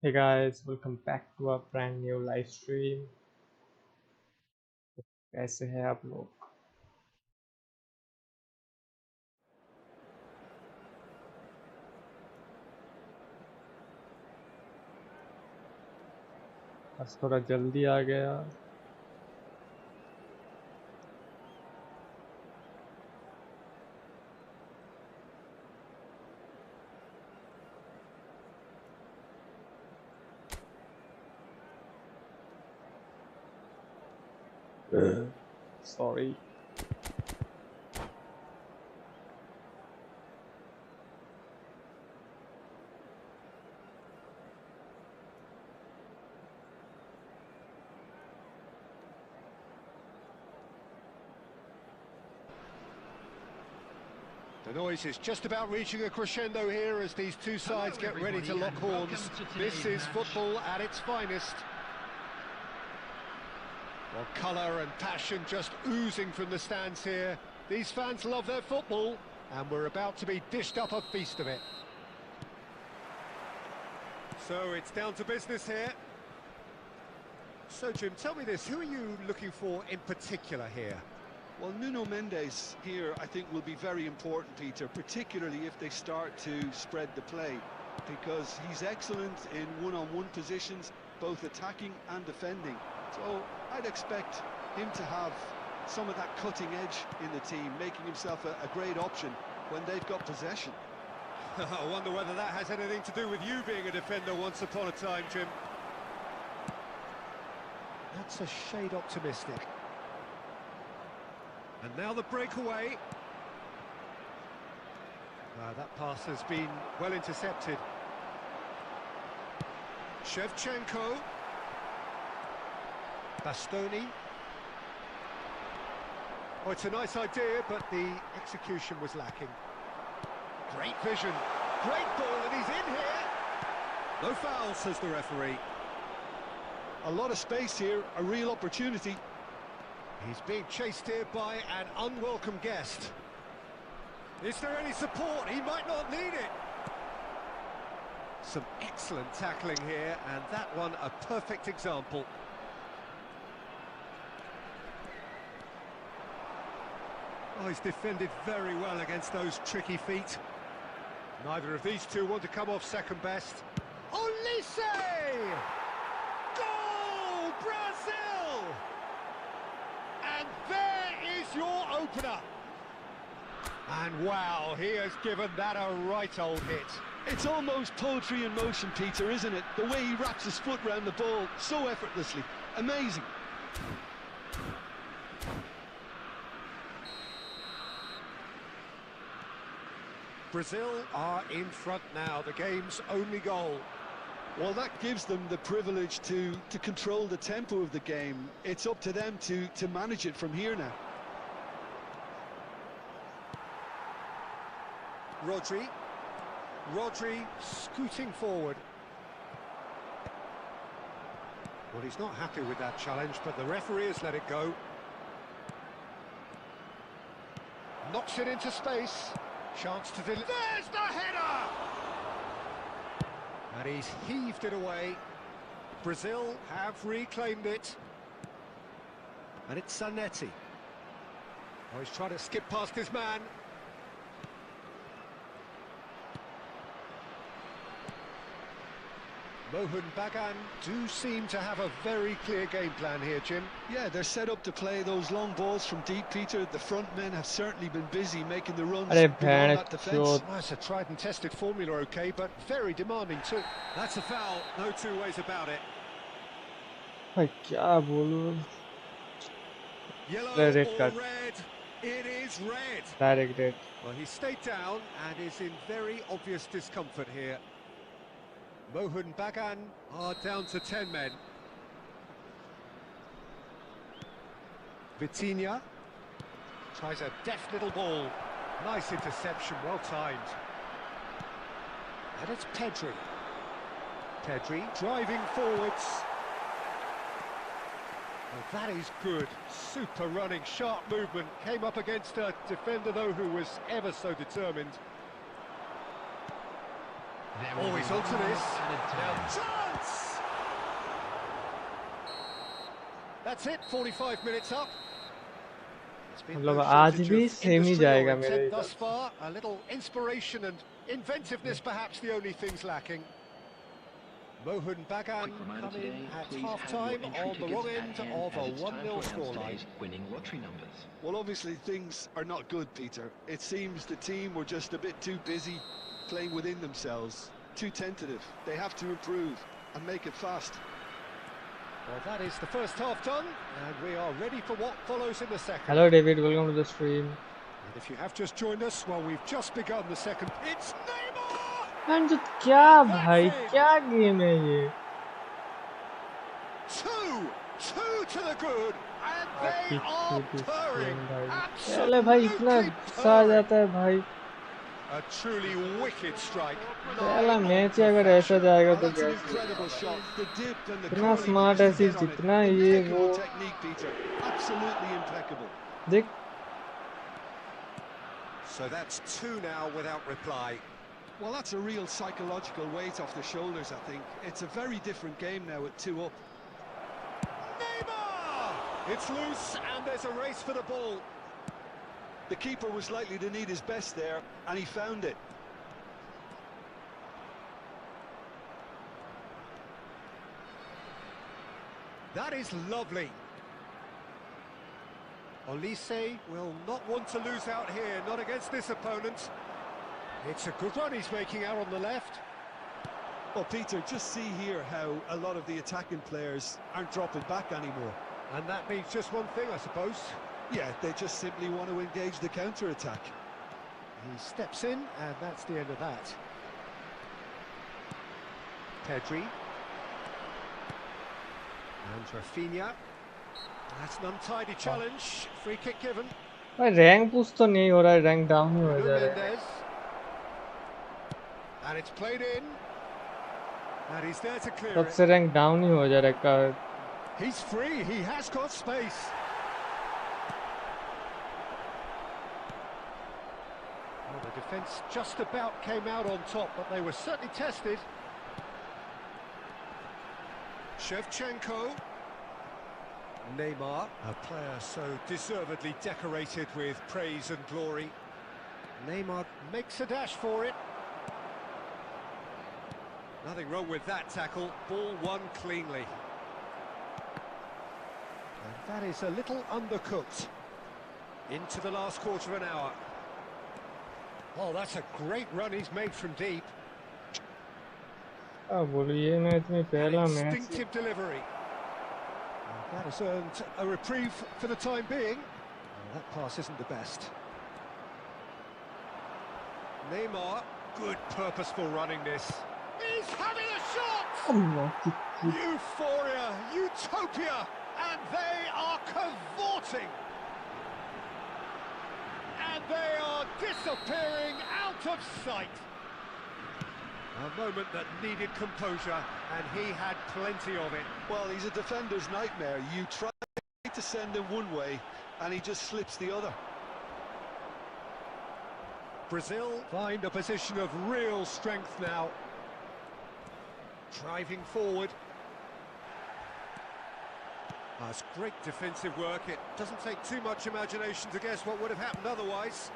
Hey guys, welcome back to a brand new live stream. कैसे हैं आप लोग? बस थोड़ा जल्दी आ गया. Sorry. The noise is just about reaching a crescendo here as these two sides get ready to lock horns. This is football at its finest. Well, colour and passion just oozing from the stands here. These fans love their football, and we're about to be dished up a feast of it. So it's down to business here. So, Jim, tell me this, who are you looking for in particular here? Well, Nuno Mendes here, I think, will be very important, Peter, particularly if they start to spread the play, because he's excellent in one-on-one positions, both attacking and defending. So I'd expect him to have some of that cutting edge in the team, making himself a great option when they've got possession. I wonder whether that has anything to do with you being a defender once upon a time, Jim. That's a shade optimistic. And now the breakaway. That pass has been well intercepted. Shevchenko. Bastoni. Oh, it's a nice idea, but the execution was lacking. Great vision. Great ball, and he's in here. No foul, says the referee. A lot of space here, a real opportunity. He's being chased here by an unwelcome guest. Is there any support? He might not need it. Some excellent tackling here, and that one a perfect example. Oh, he's defended very well against those tricky feet. Neither of these two want to come off second best. Olise! Goal, Brazil! And there is your opener. And wow, he has given that a right old hit. It's almost poetry in motion, Peter, isn't it? The way he wraps his foot round the ball so effortlessly. Amazing. Brazil are in front now, the game's only goal. Well, that gives them the privilege to control the tempo of the game. It's up to them to manage it from here now. Rodri scooting forward. Well, he's not happy with that challenge, but the referee has let it go. Knocks it into space. Chance to deliver. There's the header! And he's heaved it away. Brazil have reclaimed it. And it's Zanetti. Oh, he's trying to skip past his man. Mohun Bagan do seem to have a very clear game plan here, Jim. Yeah, they're set up to play those long balls from deep, Peter. The front men have certainly been busy making the runs beyond that defence. Well, it's a tried and tested formula, okay, but very demanding too. That's a foul, no two ways about it. भाई क्या बोलूं? Yellow Red or card. red? It is red. Direct red. Well, he stayed down and is in very obvious discomfort here. Mohun Bagan are down to 10 men. Vitinha tries a deft little ball. Nice interception, well timed. And it's Pedri. Pedri driving forwards. Well, that is good. Super running, sharp movement. Came up against a defender, though, who was ever so determined. Oh, he's onto this. Now, chance! That's it, 45 minutes up. It's been मतलब no आज shortage भी of same he industry or जाएगा intent मेरे thus हिसाब far. A little inspiration and inventiveness, perhaps the only things lacking. Mohun Bagan coming at half-time on the wrong end of a 1-0 scoreline. Well, obviously things are not good, Peter. It seems the team were just a bit too busy playing within themselves, too tentative. They have to improve and make it fast. Well, that is the first half done, and we are ready for what follows in the second. Hello David, welcome to the stream. And if you have just joined us, well, we've just begun the second. It's Neymar! जो क्या भाई क्या game है ये? Two to the good, and they are purring. पहले भाई इतना गुस्सा आ जाता है भाई. A truly wicked strike. पहला मैच अगर ऐसा जाएगा तो इतना स्मार्ट ऐसी जितना ये वो देख. So that's two now without reply. Well, that's a real psychological weight off the shoulders, I think. It's a very different game now at 2 up. Neymar! It's loose and there's a race for the ball. The keeper was likely to need his best there, and he found it. That is lovely. Olise will not want to lose out here, not against this opponent. It's a good run he's making out on the left. Well, Peter, just see here how a lot of the attacking players aren't dropping back anymore. And that means just one thing, I suppose. Yeah, they just simply want to engage the counter-attack. He steps in, and that's the end of that. Pedri. And Rafinha. That's an untidy challenge. Free kick given. भाई rank push तो नहीं हो रहा है, rank down ही हो जा रहा है. And it's played in. And he's there to clear सबसे रैंक डाउन ही हो जा रहा है. He's free, he has got space. Well, the defence just about came out on top, but they were certainly tested. Shevchenko. Neymar, a player so deservedly decorated with praise and glory. Neymar makes a dash for it. Nothing wrong with that tackle, ball won cleanly. And that is a little undercooked. Into the last quarter of an hour. Oh, that's a great run he's made from deep. Instinctive delivery. And that has earned a reprieve for the time being. Well, that pass isn't the best. Neymar, good purposeful running this. He's having a shot! Euphoria, utopia, and they are cavorting. And they are disappearing out of sight. A moment that needed composure, and he had plenty of it. Well, he's a defender's nightmare. You try to send him one way, and he just slips the other. Brazil find a position of real strength now. Driving forward. That's great defensive work. It doesn't take too much imagination to guess what would have happened otherwise.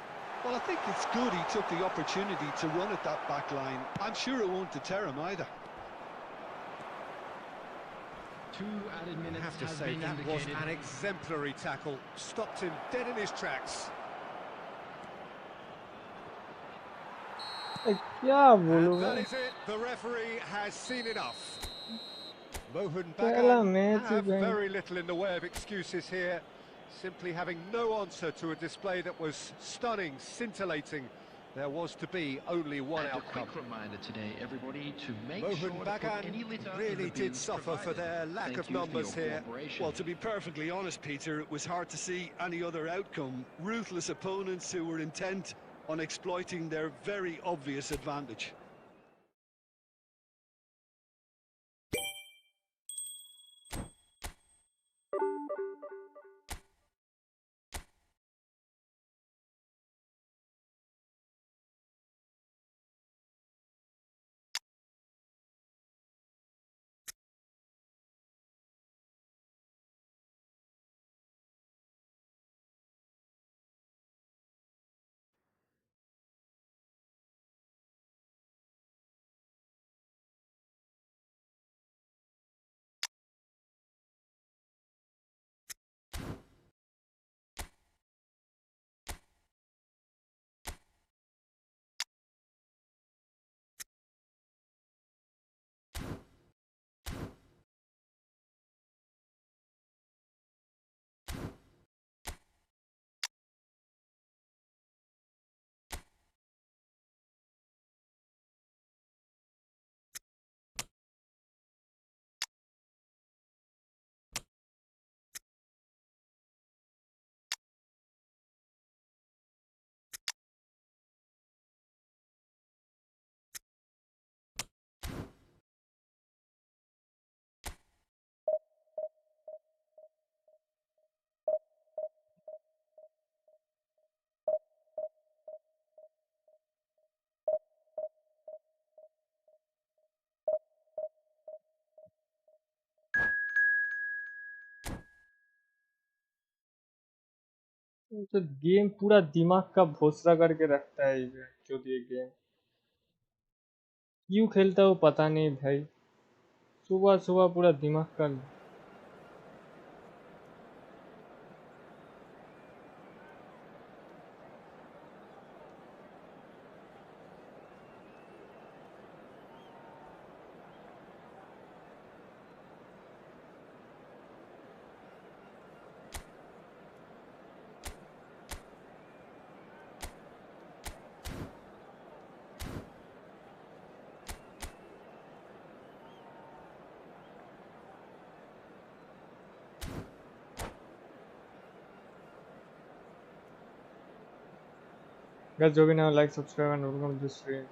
Well, I think it's good he took the opportunity to run at that back line. I'm sure it won't deter him either. 2 added minutes. I have to say, that was an exemplary tackle. Stopped him dead in his tracks. And that is it. The referee has seen enough. Mohun Bagan have very little in the way of excuses here. Simply having no answer to a display that was stunning, scintillating. There was to be only one outcome. A quick reminder today, everybody, to make Mohun sure to put any Bagan litter really in the did bins suffer for provided. their lack Thank of you for numbers your here. cooperation. Well, to be perfectly honest, Peter, it was hard to see any other outcome. Ruthless opponents who were intent on exploiting their very obvious advantage. तो game पूरा दिमाग का भोसरा करके रखता है ये जो ये गेम क्यों खेलता है वो पता नहीं भाई सुबह सुबह पूरा दिमाग का guys जो भी ना like subscribe and welcome to stream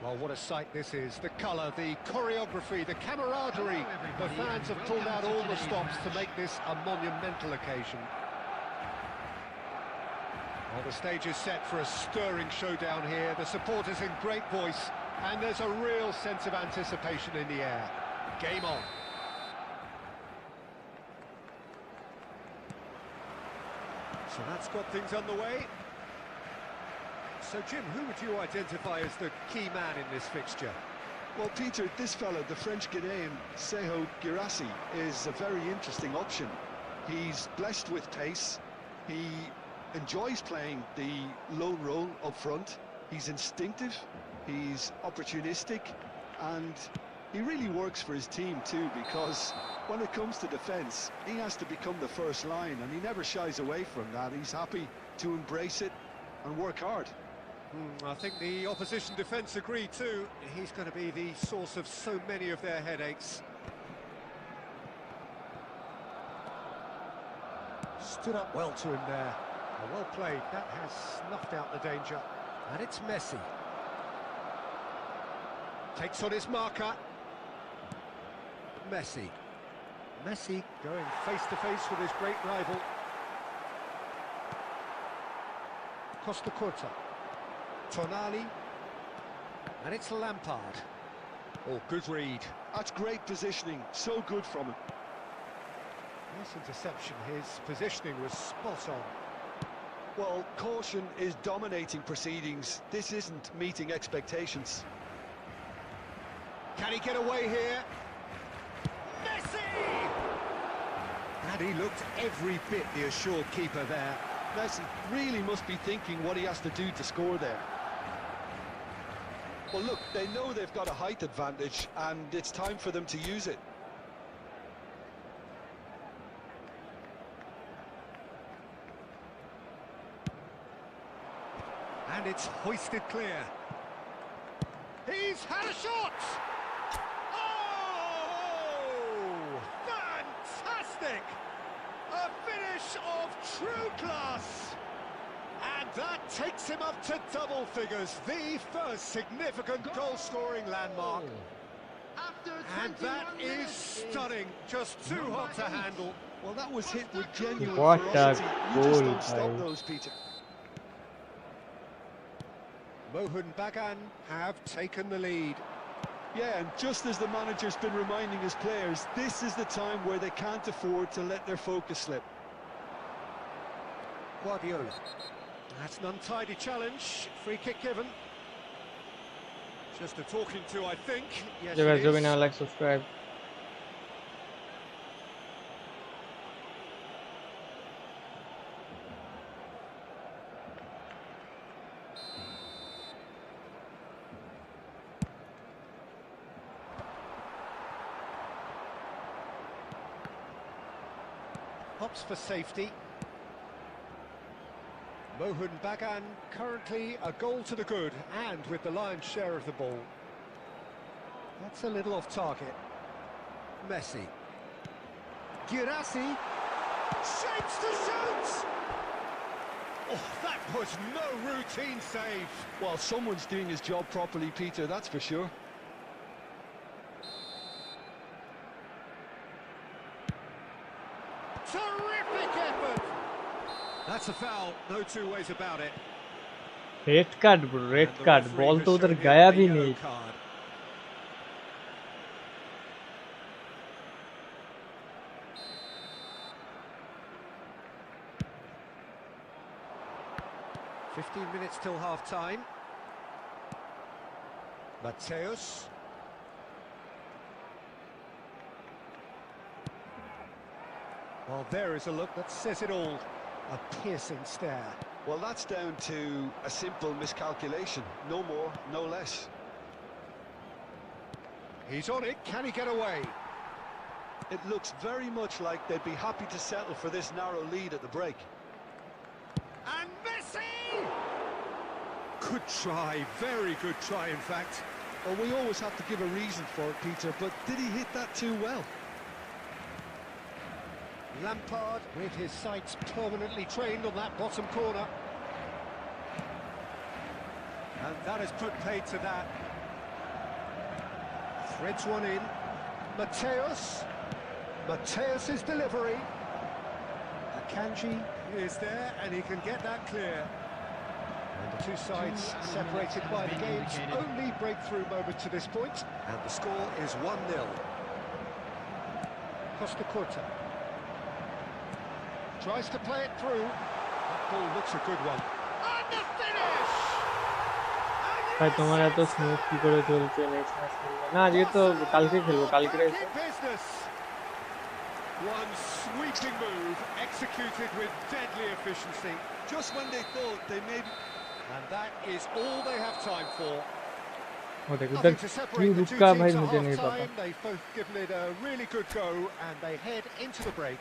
Well, what a sight this is. The colour, the choreography, the camaraderie. The fans have pulled out all the stops to make this a monumental occasion. Well, the stage is set for a stirring showdown here. The supporters in great voice, and there's a real sense of anticipation in the air. Game on. So that's got things underway. So, Jim, who would you identify as the key man in this fixture? Well, Peter, this fella, the French Ghanaian Seho Girassi, is a very interesting option. He's blessed with pace. He enjoys playing the lone role up front. He's instinctive, he's opportunistic, and he really works for his team too, because when it comes to defence, he has to become the first line, and he never shies away from that. He's happy to embrace it and work hard. I think the opposition defence agree too. He's going to be the source of so many of their headaches. Stood up well to him there. Well played. That has snuffed out the danger. And it's Messi. Takes on his marker. Messi. Messi going face-to-face with his great rival. Costa Curta. Tonali, and it's Lampard. Oh, good read. That's great positioning, so good from him. Nice interception, his positioning was spot on. Well, caution is dominating proceedings. This isn't meeting expectations. Can he get away here? Messi! And he looked every bit the assured keeper there. Messi really must be thinking what he has to do to score there. Well, look, they know they've got a height advantage, and it's time for them to use it. And it's hoisted clear. He's had a shot! Oh! Fantastic! A finish of true class! And that takes him up to double figures, the first significant goal-scoring landmark. And that is stunning, just too hot to handle. Well, that was hit with genuine What a ferocity. You goal, just don't stop guys. those, Peter. Mohun Bagan have taken the lead. Yeah, and just as the manager's been reminding his players, this is the time where they can't afford to let their focus slip. Guardiola. That's an untidy challenge. Free kick given. Just a talking to, I think. Yes, जो guys it जो भी is. ना like subscribe Hops for safety. Mohun Bagan currently a goal to the good and with the lion's share of the ball. That's a little off target. Messi. Girassi. Shapes to shoot! Oh, that was no routine save. Well, someone's doing his job properly, Peter, that's for sure. Terrific effort! That's a foul, no two ways about it. Red card bro, red card. Ball तो उधर गया भी नहीं. Card. "15 minutes till half-time. Mateus. Well, there is a look that says it all. A piercing stare. Well, that's down to a simple miscalculation. No more, no less. He's on it. Can he get away? It looks very much like they'd be happy to settle for this narrow lead at the break. And Messi! Good try, very good try, in fact. Well, we always have to give a reason for it, Peter, but did he hit that too well? Lampard with his sights permanently trained on that bottom corner. And that has put paid to that. Threads one in. Mateus. Mateus's delivery. Akanji is there and he can get that clear. And the two sides separated by the game's only breakthrough moment to this point. And the score is 1-0. Costa Curta. Tries to play it through. That ball looks a good one. And the finish! ভাই তোমার এত smooth কি করে চলছে next match খেলবে না? আজকে তো কালকে খেলবো, কালকে এসে One sweeping move executed with deadly efficiency. Just when they thought they maybe... And that is all they have time for. वो देखो Nothing इधर to क्यों separate the two रुका भाई teams मुझे at नहीं पता. half-time. They've both given it a really good go and they head into the break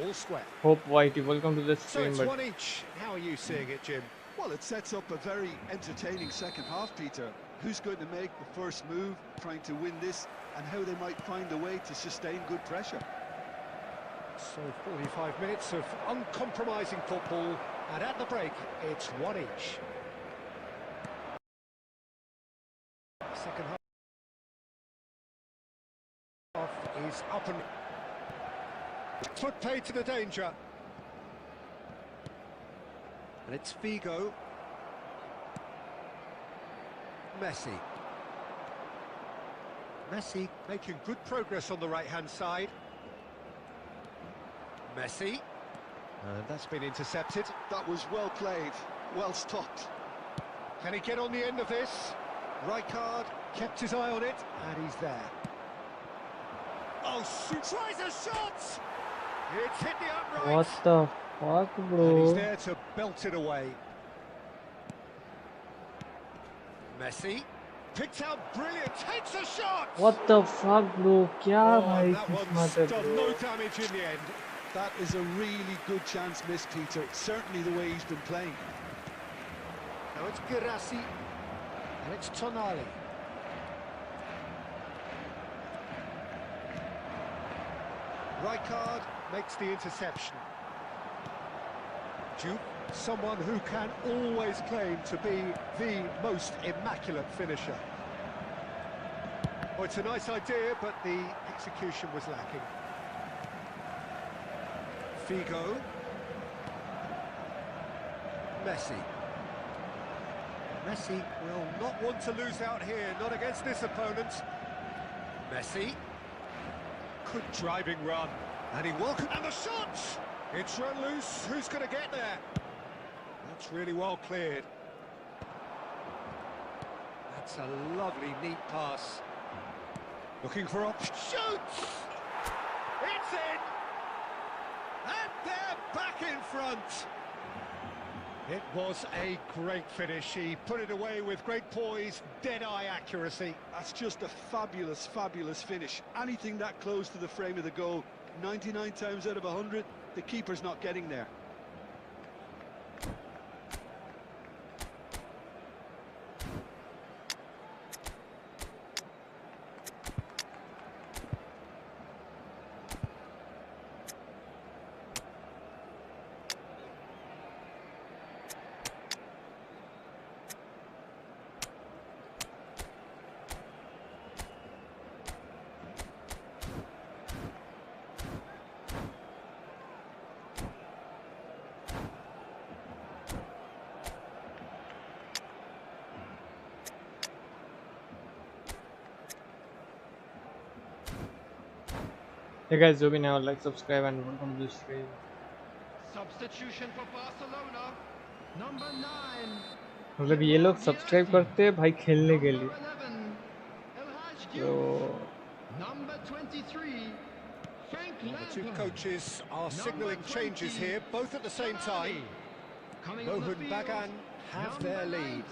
all square. Hope YT, welcome to the So stream. it's But one each. How are you seeing it, Jim? Well, it sets up a very entertaining second half, Peter. Who's going to make the first move, trying to win this, and how they might find a way to sustain good pressure. So 45 minutes of uncompromising football, and at the break, it's one each. Second half is up and... Foot paid to the danger. And it's Figo. Messi. Messi making good progress on the right-hand side. Messi. And that's been intercepted. That was well played, well stopped. Can he get on the end of this? Rijkaard kept his eye on it, and he's there. Oh, shoot! Tries a shot! It's hit the upright. what the fuck, And bro? he's there to belt it away. Messi picked out brilliant, takes a shot. What the fuck, bro? क्या भाई that किस्मत one's है done bro? no damage in the end. That is a really good chance missed, Peter. Certainly the way he's been playing. Now it's Girassi, and it's Tonali. Rijkaard makes the interception. Duke, someone who can always claim to be the most immaculate finisher. Oh, it's a nice idea, but the execution was lacking. Figo. Messi. Messi will not want to lose out here, not against this opponent. Messi. Good driving run. And he welcomed... And the shot! It's run loose. Who's going to get there? That's really well cleared. That's a lovely, neat pass. Looking for options. Shoots! It's in! And they're back in front. It was a great finish. He put it away with great poise, dead-eye accuracy. That's just a fabulous, fabulous finish. Anything that close to the frame of the goal, 99 times out of 100, the keeper's not getting there. Hey guys, do me now, like, subscribe, and welcome to the stream. Substitution for Barcelona. Number 9. मतलब ये लोग subscribe करते हैं भाई खेलने के लिए तो Number 23. The two coaches are signalling changes here, both at the same time. Mohun Bagan have their lead.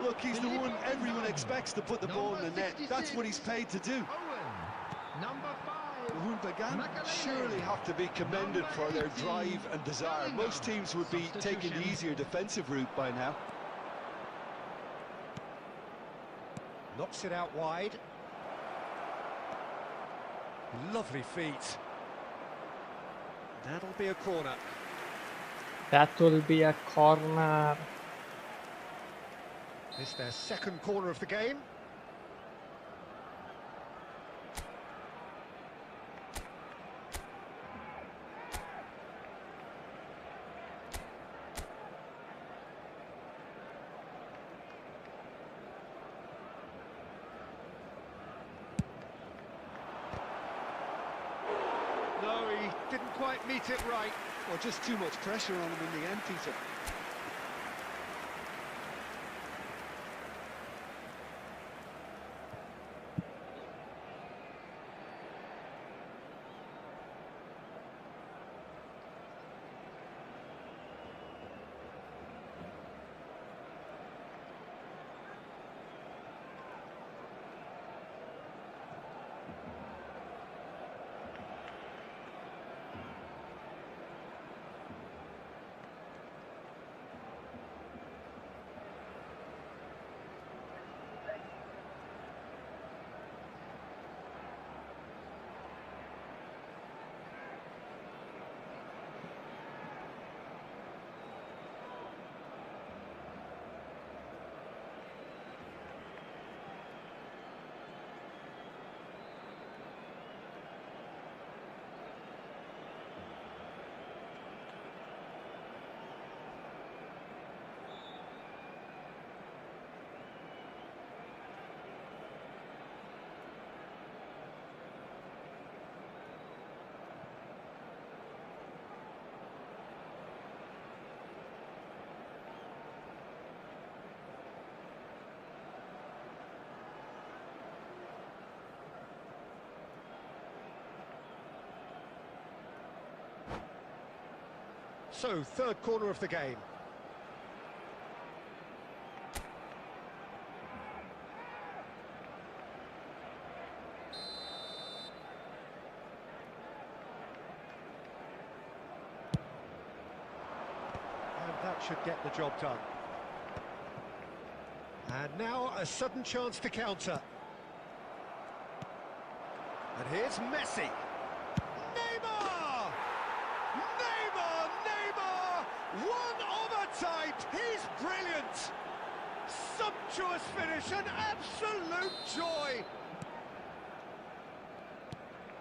Look, he's the one everyone expects to put the ball in the net. That's what he's paid to do. Number 5. Mohun Bagan surely have to be commended for their drive and desire. Most teams would be taking the easier defensive route by now. Knocks it out wide. Lovely feet. That'll be a corner. that will be a corner. This their second corner of the game. No, he didn't quite meet it right. Or just too much pressure on him in the end, Peter. So, third corner of the game. And that should get the job done. And now a sudden chance to counter. And here's Messi. Neymar! Neymar! Neymar! One of a type! He's brilliant! Sumptuous finish, an absolute joy!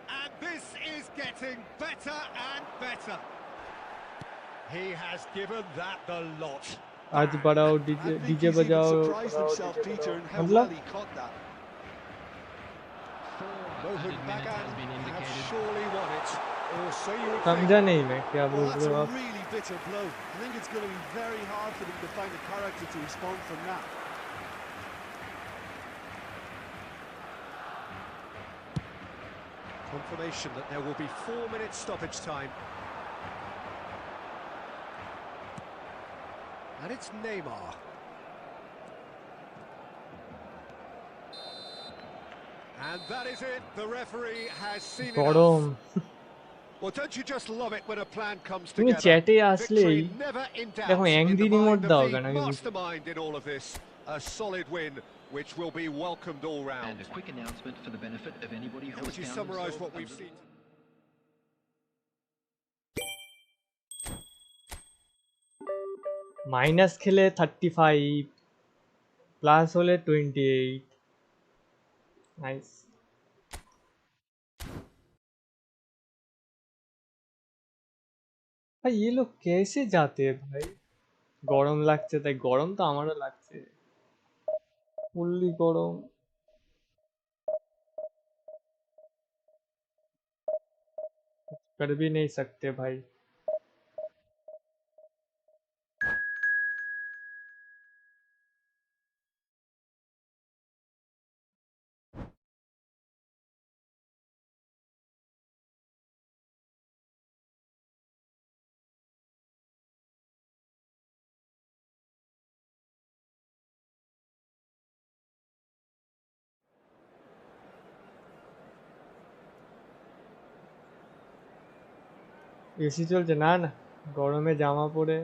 And this is getting better and better. He has given that the lot. आज बढ़ाओ I think DJ he's even बजाओ surprised बढ़ाओ himself, DJ Peter, बजाओ and how well मतलब he caught that. Mohun Bagan have surely won it, or so you would समझा think. नहीं मैं क्या Well, बोल that's रहे हो a आप really bitter blow. I think it's going to be very hard for them to find a character to respond from that. Confirmation that there will be 4 minutes stoppage time. And it's Neymar. And that is it. The referee has seen enough. गरम Well, don't you just love it when a plan comes তুমি together? চ্যাটে আসলেই Victory never in doubt. দেখো In the angry mind remote of দাও the কেন আমি বুঝি mastermind in all of this. A solid win, which will be welcomed all round. And a quick announcement for the benefit of anybody who How would has you found summarise what themselves we've under- seen? Minus খেলে 35 plus होले 28 nice भाई ये लोग कैसे जाते हैं भाई গরম লাগছে তাই গরম তো আমারও লাগছে ফুললি গরম कर भी नहीं सकते भाई। এসি চলছে না না গরমে জামা পরে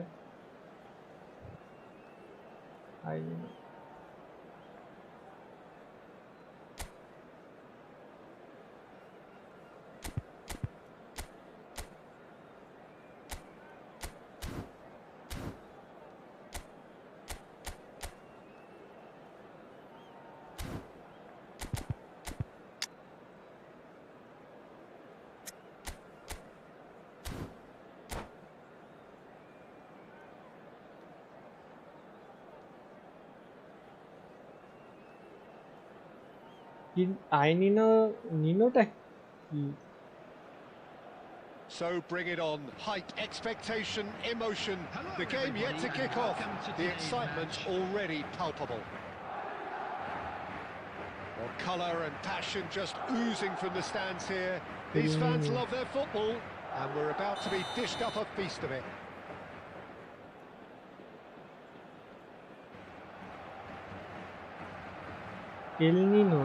নিনোটা কি? So bring it on. Hype, expectation, emotion. The game yet to kick off. The excitement already palpable. Well, colour and passion just oozing from the stands here. These fans love their football, and we're about to be dished up a feast of it. El Nino.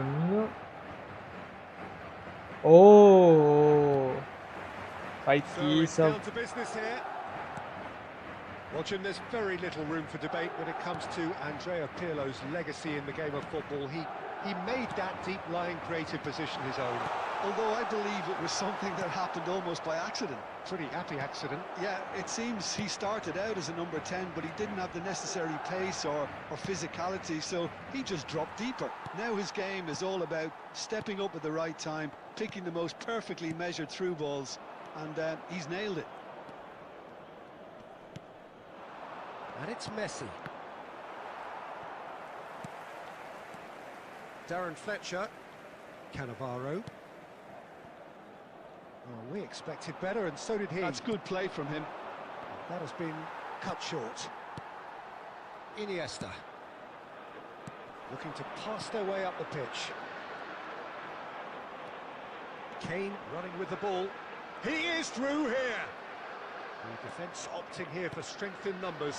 Oh, भाई की सब Down to business here. Watching, there's very little room for debate when it comes to Andrea Pirlo's legacy in the game of football. He made that deep-lying creative position his own. Although I believe it was something that happened almost by accident. Pretty happy accident. Yeah, it seems he started out as a number 10, but he didn't have the necessary pace or physicality, so he just dropped deeper. Now his game is all about stepping up at the right time, picking the most perfectly measured through balls, and he's nailed it. And it's Messi. Darren Fletcher. Cannavaro. Oh, we expected better, and so did he. That's good play from him. That has been cut short. Iniesta. Looking to pass their way up the pitch. Kane running with the ball. He is through here. The defence opting here for strength in numbers.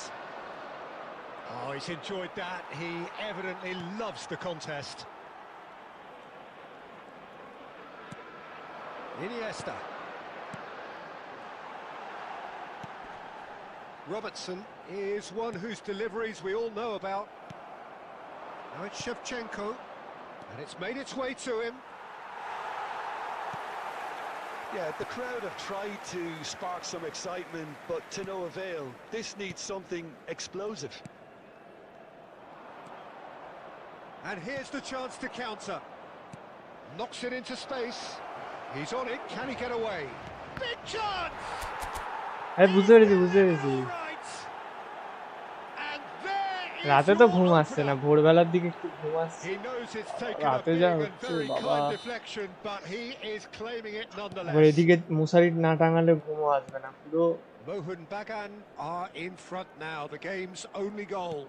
Oh, he's enjoyed that. He evidently loves the contest. Iniesta. Robertson is one whose deliveries we all know about. Now it's Shevchenko, and it's made its way to him. Yeah, the crowd have tried to spark some excitement, but to no avail. This needs something explosive. And here's the chance to counter. Knocks it into space. He's on it. Can he get away? Big chance! বুঝতে পেরেছি রাতে তো ঘুম আসছে না ভোরবেলার দিকে একটু ঘুম আসছে রাতে যা হচ্ছে বাবা এদিকে মশারি না টাঙালে ঘুমও আসবে না পুরো Mohun Bagan are in front now, the game's only goal.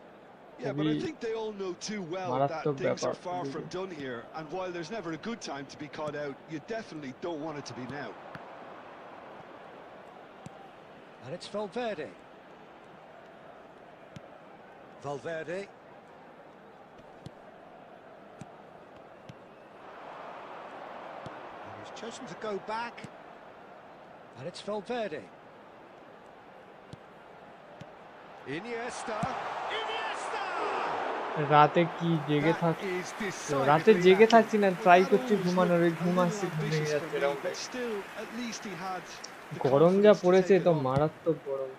Yeah, but I think they all know too well that things are far from done here, and while there's never a good time to be caught out, you definitely don't want it to be now. And it's Valverde. Valverde. And he's chosen to go back. And it's Valverde. Iniesta. রাতে কি জেগে থাকছি না try করছি ঘুমানোর ঘুম আসছে ঘুম ভেঙে যাচ্ছে গরম যা পড়েছে তো মারাত্মক গরম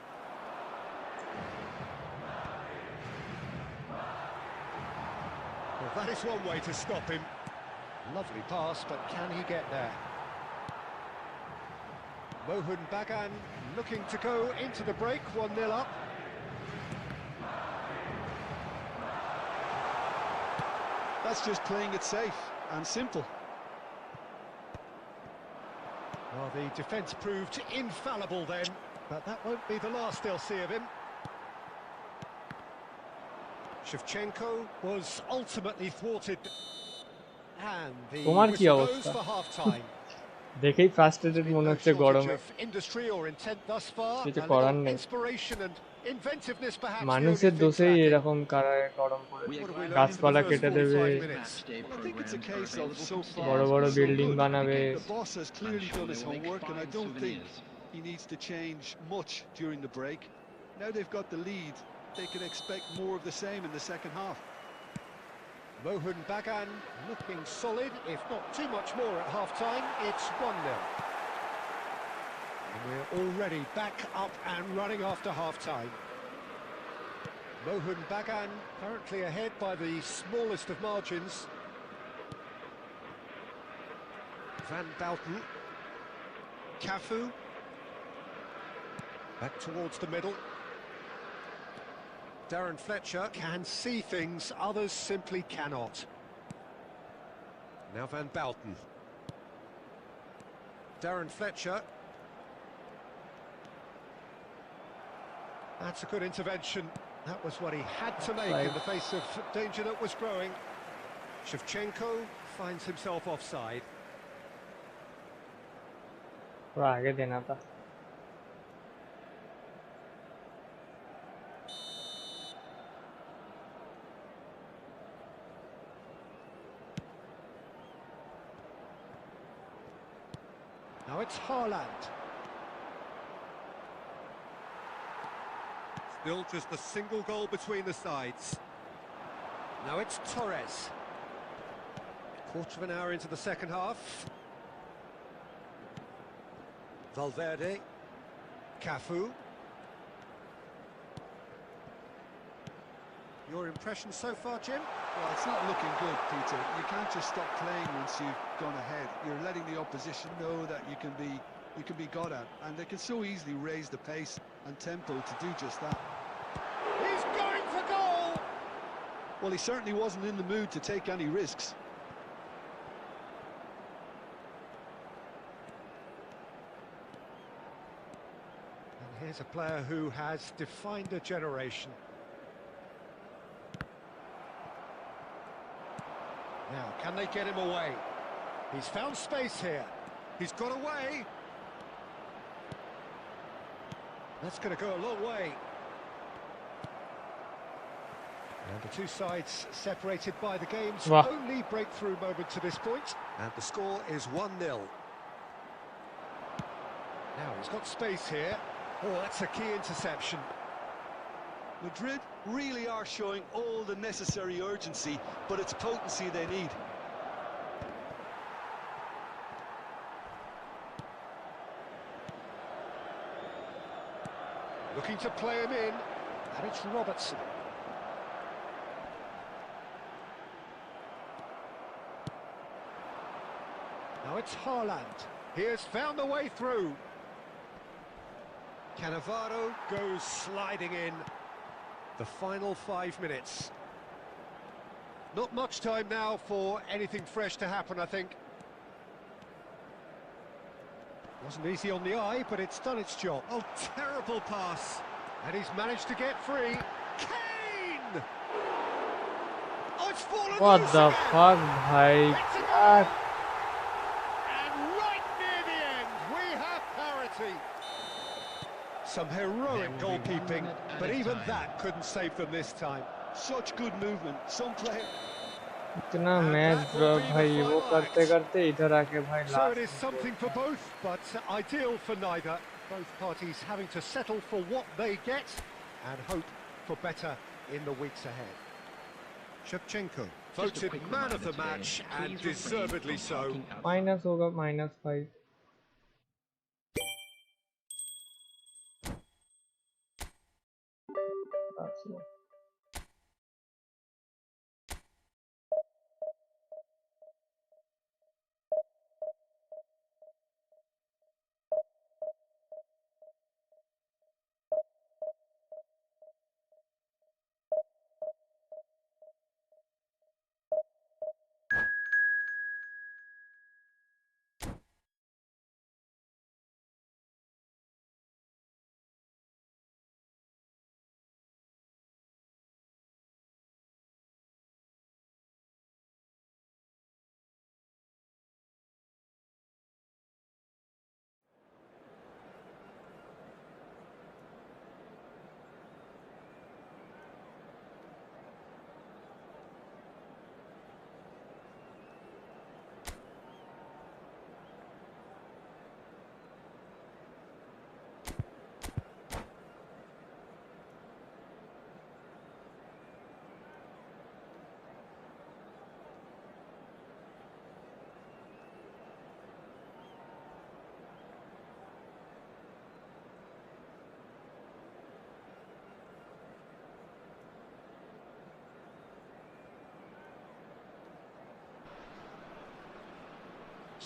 Well, that is one way to stop him. Lovely pass, but can he get there? Mohun Bagan looking to go into the break, 1-0 up. That's just playing it safe and simple. Well, the defence proved infallible then, but that won't be the last they'll see of him. Shevchenko was ultimately thwarted, and the তোমার কি whistle goes অবস্থা for half-time. দেখেই frustrated Been মনে no হচ্ছে shortage গরমে of industry or intent thus far. কিছু A করার little নেই inspiration and inventiveness perhaps the only মানুষের things দোষেই lacking. এরকম কারায় গরম We পড়েছে are What have we glad learned from the গাছপালা first কেটে দেবে 45 minutes? matchday Well, I think it's a programs are case of available so from far বড় today. বড় so building good. বানাবে The boss has clearly I'm sure done they his will make homework, and I fine don't think souvenirs. he needs to change much during the break. Now they've got the lead, they can expect more of the same in the second half. Mohun Bagan looking solid, if not too much more at half-time. It's 1-0. And we're already back up and running after half-time. Mohun Bagan currently ahead by the smallest of margins. Van Bouten. Cafu. Back towards the middle. Darren Fletcher can see things others simply cannot. Now Van Bouten. Darren Fletcher. That's a good intervention. That was what he had to make in the face of danger that was growing. Shevchenko finds himself offside. थोड़ा आगे देना था Now it's Haaland. Still just a single goal between the sides. Now it's Torres. Quarter of an hour into the second half. Valverde. Cafu. Your impression so far, Jim? Well, it's not looking good, Peter. You can't just stop playing once you've gone ahead. You're letting the opposition know that you can be got at, and they can so easily raise the pace and tempo to do just that. He's going for goal! Well, he certainly wasn't in the mood to take any risks. And here's a player who has defined a generation. Now, can they get him away? He's found space here. He's got away. That's going to go a long way. And the two sides separated by the game's only breakthrough moment to this point. And the score is 1-0. Now, he's got space here. Oh, that's a key interception. Madrid really are showing all the necessary urgency, but it's potency they need. Looking to play him in, and it's Robertson. Now it's Haaland. He has found the way through. Cannavaro goes sliding in. The final 5 minutes. Not much time now for anything fresh to happen, I think. Wasn't easy on the eye, but it's done its job. Oh, terrible pass. And he's managed to get free. Kane! Oh, it's fallen what loose the again. fuck bhai kya And right near the end, we have parity. Some heroic goalkeeping, but even that couldn't save them this time. Such good movement. Some player. इतना match draw भाई वो करते करते इधर आके भाई So it last is something for both, but ideal for neither. Both parties having to settle for what they get and hope for better in the weeks ahead. Shevchenko voted man of the match and deservedly so. Minus होगा -5 अच्छा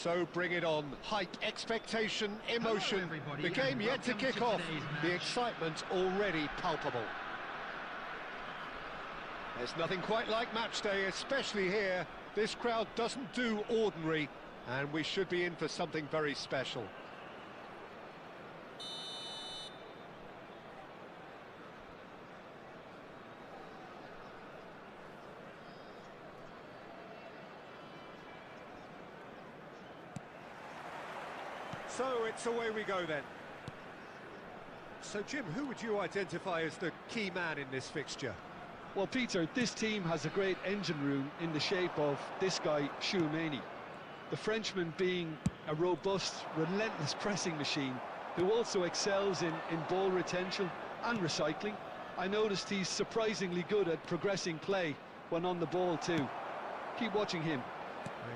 So bring it on. Hype, expectation, emotion. The game yet to kick off. The excitement already palpable. There's nothing quite like match day, especially here. This crowd doesn't do ordinary, and we should be in for something very special. So it's away we go then. So Jim, who would you identify as the key man in this fixture? Well, Peter, this team has a great engine room in the shape of this guy, Tchouaméni. The Frenchman being a robust, relentless pressing machine who also excels in ball retention and recycling. I noticed he's surprisingly good at progressing play when on the ball too. Keep watching him.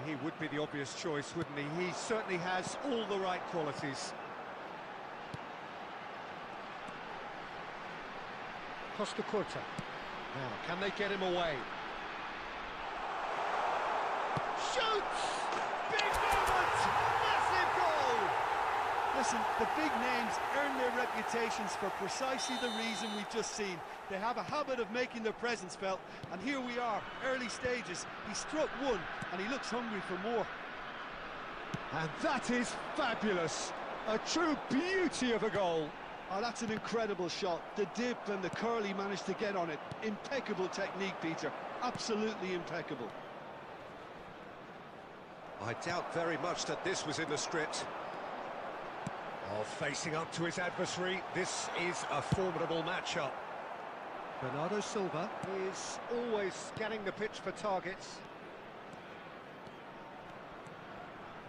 He would be the obvious choice, wouldn't he? He certainly has all the right qualities. Costa Curta. Now, can they get him away? Shoots! Big moment! Massive goal! Listen, the big names earn their reputations for precisely the reason we've just seen. They have a habit of making their presence felt, and here we are, early stages. He struck one, and he looks hungry for more. And that is fabulous! A true beauty of a goal. Oh, that's an incredible shot. The dip and the curl he managed to get on it. Impeccable technique, Peter. Absolutely impeccable. I doubt very much that this was in the script. Oh, facing up to his adversary, this is a formidable matchup. Bernardo Silva is always scanning the pitch for targets.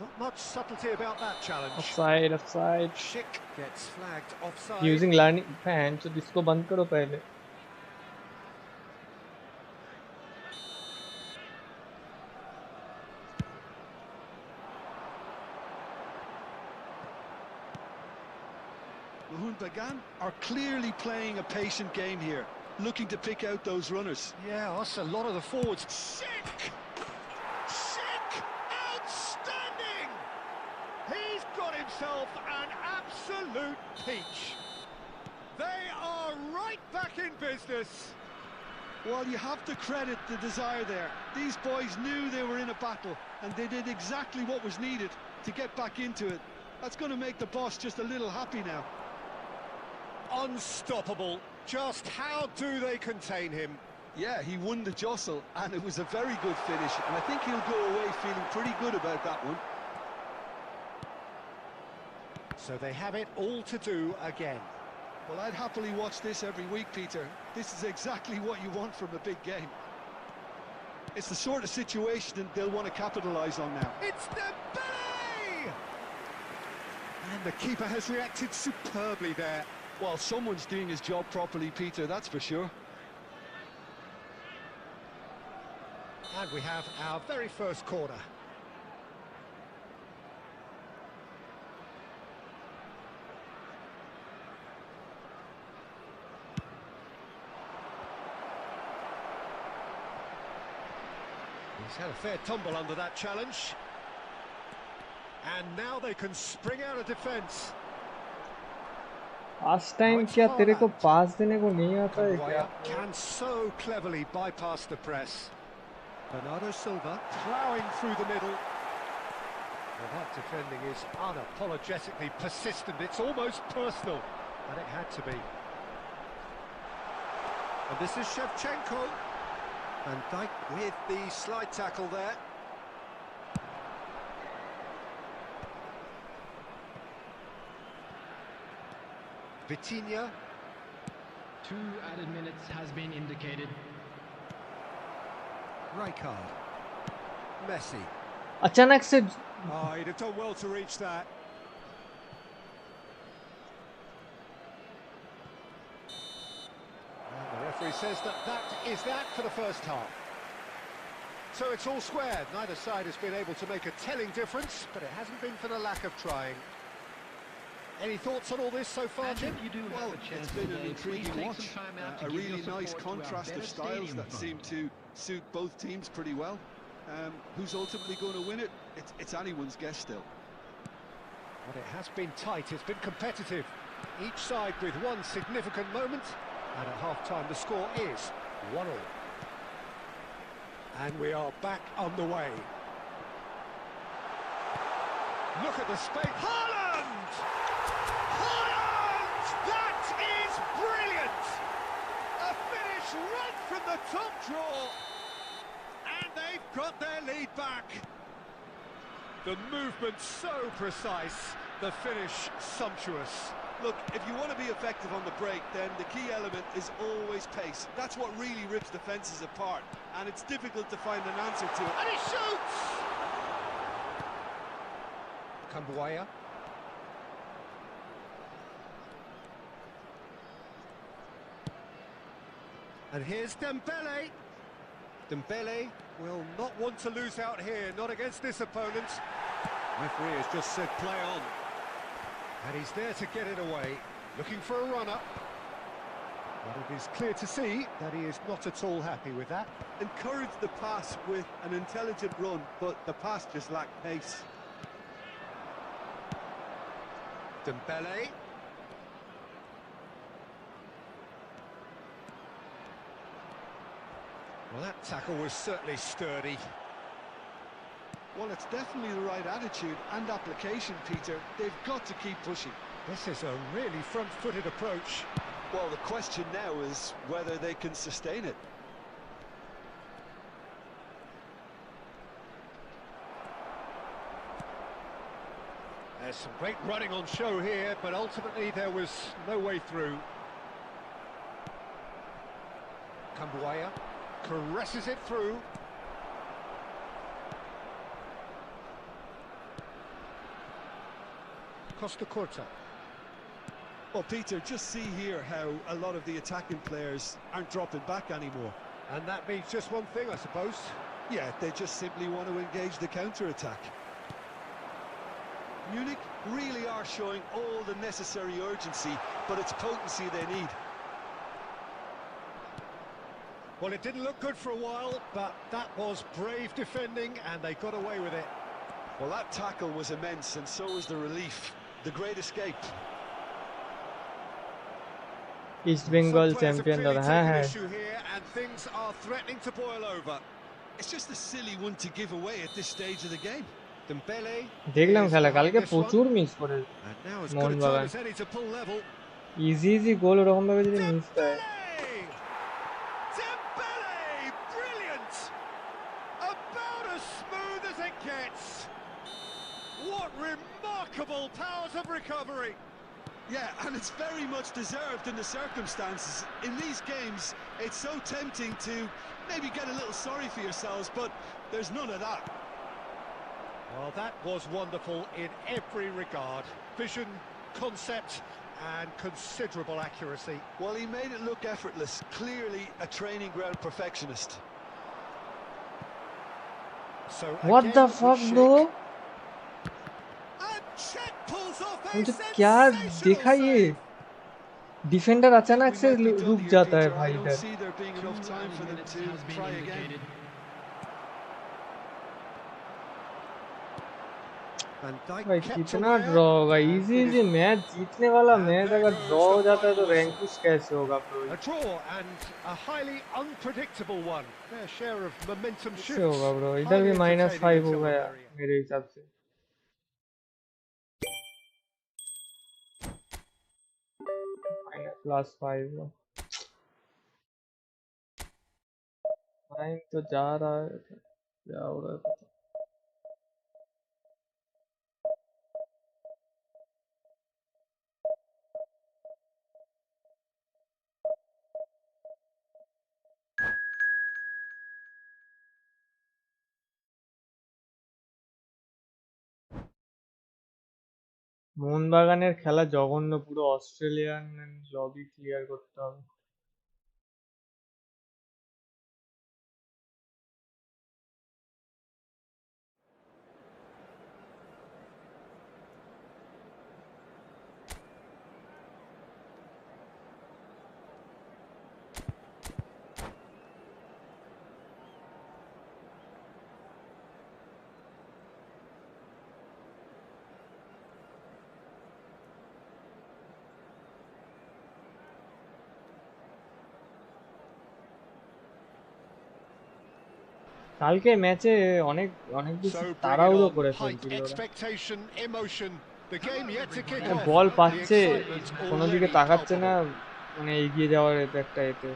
Not much subtlety about that challenge. Offside, offside. Schick gets flagged offside. Using learning fans, तो इसको बंद करो पहले. Bagan are clearly playing a patient game here, looking to pick out those runners. Yeah, that's a lot of the forwards. Schick! Schick! Outstanding! He's got himself an absolute peach. They are right back in business. Well, you have to credit the desire there. These boys knew they were in a battle, and they did exactly what was needed to get back into it. That's going to make the boss just a little happy now. Unstoppable. Just how do they contain him? Yeah, he won the jostle, and it was a very good finish, and I think he'll go away feeling pretty good about that one. So they have it all to do again. Well, I'd happily watch this every week, Peter. This is exactly what you want from a big game. It's the sort of situation that they'll want to capitalise on now. It's Dembele! And the keeper has reacted superbly there. Well, someone's doing his job properly, Peter, that's for sure. And we have our very first corner. He's had a fair tumble under that challenge. And now they can spring out of defence. Last time क्या तेरे को पास देने को नहीं आता है क्या? Can so cleverly bypass the press. Bernardo Silva ploughing through the middle. Well, that defending is unapologetically persistent. It's almost personal, and it had to be. And this is Shevchenko. And Dyke with the slide tackle there. Vitinha. 2 added minutes has been indicated. Rijkaard. Messi. अचानक से Oh, he'd have done well to reach that. And the referee says that is that for the first half. So it's all squared. Neither side has been able to make a telling difference, but it hasn't been for the lack of trying. Any thoughts on all this so far, Jim? Well, it's been an intriguing watch. A really nice contrast of styles that seem to suit both teams pretty well. Who's ultimately going to win it? It's anyone's guess still. But it has been tight, it's been competitive. Each side with one significant moment. And at half-time the score is 1-1. And we are back on the way. Look at the space. Haaland! Haaland! That is brilliant! A finish right from the top draw. And they've got their lead back. The movement so precise, the finish sumptuous. Look, if you want to be effective on the break, then the key element is always pace. That's what really rips defences apart, and it's difficult to find an answer to it. And he shoots! Cambuaya. And here's Dembele. Dembele will not want to lose out here, not against this opponent. Referee has just said play on. And he's there to get it away, looking for a runner. But it is clear to see that he is not at all happy with that. Encourage the pass with an intelligent run, but the pass just lacked pace. Dembele. Well, that tackle was certainly sturdy. Well, it's definitely the right attitude and application, Peter. They've got to keep pushing. This is a really front-footed approach. Well, the question now is whether they can sustain it. There's some great running on show here, but ultimately there was no way through. Cambuaya caresses it through. Costa Curta. Well, Peter, just see here how a lot of the attacking players aren't dropping back anymore. And that means just one thing, I suppose. Yeah, they just simply want to engage the counter-attack. Munich really are showing all the necessary urgency, but it's potency they need. Well, it didn't look good for a while, but that was brave defending, and they got away with it. Well, that tackle was immense, and so was the relief. The great escape. East Bengal champion Here, hai. and things are threatening to boil over. It's just a silly one to give away at this stage of the game. Dembele. দেখলাম খেলা কালকে প্রচুর miss করে And now as good a Mohun Bagan time as any to pull level. Easy goal ওরকম ভাবে যদি miss দেয় Dembele! Brilliant! About as smooth as it gets. What remarkable powers of recovery. Yeah, and it's very much deserved in the circumstances. In these games, it's so tempting to maybe get a little sorry for yourselves, but there's none of that. Well, that was wonderful in every regard. Vision, concept, and considerable accuracy. Well, he made it look effortless. Clearly a training ground perfectionist. So what again, the fuck with bro And Czech pulls off a मुझे क्या देखा sensational ये save. Defender अचानक से We might be done रुक here, जाता है Peter. I भाई don't इधर see there being enough time for them to has been try again. indicated. भाई कितना ड्रॉ होगा इजी इजी मैच जीतने वाला मैच अगर ड्रॉ हो जाता है तो रैंक पुश कैसे होगा bro A draw and a highly unpredictable one. Their share of momentum कैसे shifts. होगा ब्रो इधर भी Highly -5 entertaining हो until गया the very end. मेरे हिसाब से -+5 टाइम तो जा रहा है क्या हो रहा है মোহনবাগানের খেলা জঘন্য পুরো অস্ট্রেলিয়ান লবি ক্লিয়ার করতে হবে কালকে ম্যাচে অনেক অনেক বেশি তাড়াহুড়ো করে Height, ফেলছিল ওরা। expectation, emotion. The game yet to kick off. Ball The পাচ্ছে, excitement কোনো দিকে already তাকাচ্ছে না, palpable. মানে এগিয়ে যাওয়ার একটা এতে।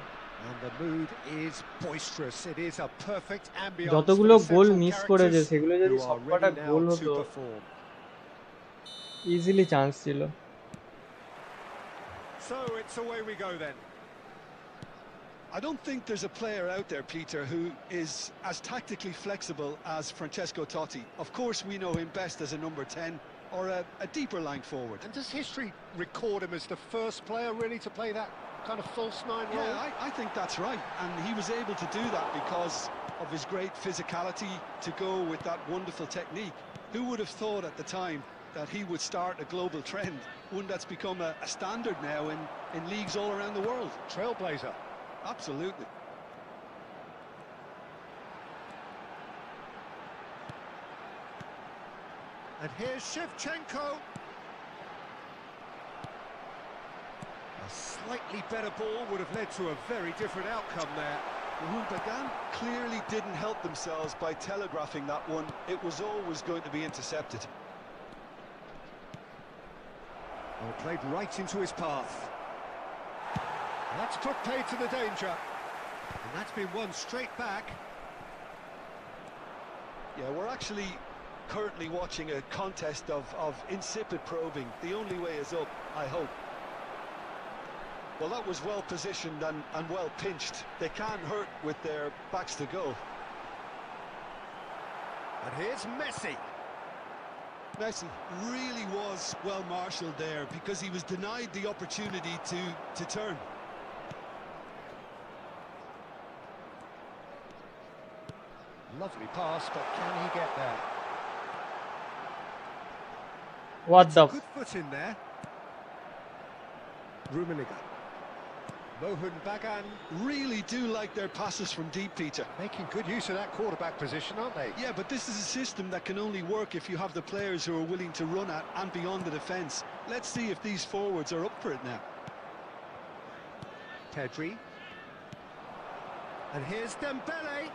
And the mood is boisterous. It is a perfect ambience for যতগুলো the গোল central মিস করেছে characters সেগুলো যদি who are সবকটা ready গোল now to হতো, perform. ইজিলি চান্স ছিল। So it's away we go then. I don't think there's a player out there, Peter, who is as tactically flexible as Francesco Totti. Of course, we know him best as a number 10 or a deeper line forward. And does history record him as the first player really to play that kind of false nine role? Yeah, I think that's right. And he was able to do that because of his great physicality to go with that wonderful technique. Who would have thought at the time that he would start a global trend, one that's become a standard now in leagues all around the world? Trailblazer. Absolutely. And here's Shevchenko. A slightly better ball would have led to a very different outcome there. Bagan clearly didn't help themselves by telegraphing that one. It was always going to be intercepted. Well, played right into his path. That's put paid to the danger. And that's been won straight back. Yeah, we're actually currently watching a contest of insipid probing. The only way is up, I hope. Well, that was well positioned and well pinched. They can't hurt with their backs to go. And here's Messi. Messi really was well marshalled there because he was denied the opportunity to turn. Lovely pass, but can he get there? What the Good foot in there. Rummenigge. Bagan really do like their passes from deep, Peter. making good use of that quarterback position, aren't they? Yeah, but this is a system that can only work if you have the players who are willing to run at and beyond the defence. Let's see if these forwards are up for it now. Pedri. And here's Dembele.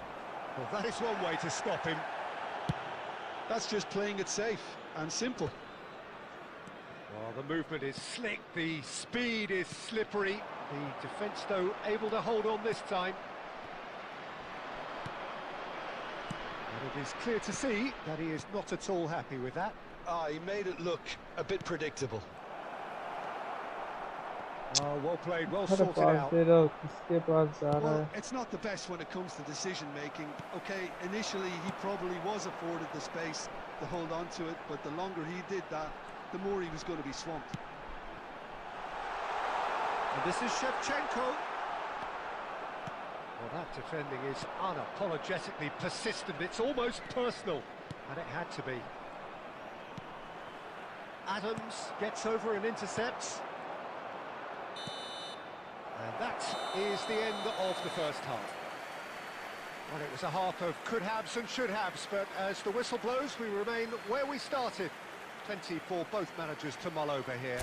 Well, that is one way to stop him. That's just playing it safe and simple. Well, the movement is slick, the speed is slippery. The defence, though, able to hold on this time. And it is clear to see that he is not at all happy with that. He made it look a bit predictable. Oh, well played, well अरे sorted पास out. दे रहा हो, किसके पास जा रहा Well, है? it's not the best when it comes to decision making. Okay, initially he probably was afforded the space to hold on to it, but the longer he did that, the more he was going to be swamped. And this is Shevchenko. Well, that defending is unapologetically persistent. It's almost personal, and it had to be. Adams gets over and intercepts. And that is the end of the first half. Well, it was a half of could-haves and should-haves, but as the whistle blows, we remain where we started. Plenty for both managers to mull over here.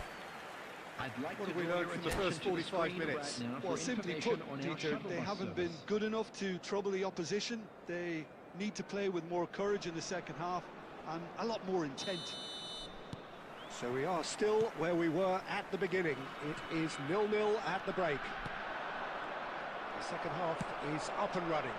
I'd like What to have we draw learned your from the attention first to the 45 screen minutes? right now Well, for simply information put, on our Peter, shuttle they bus haven't service. been good enough to trouble the opposition. They need to play with more courage in the second half and a lot more intent. So we are still where we were at the beginning. It is 0-0 at the break. The second half is up and running.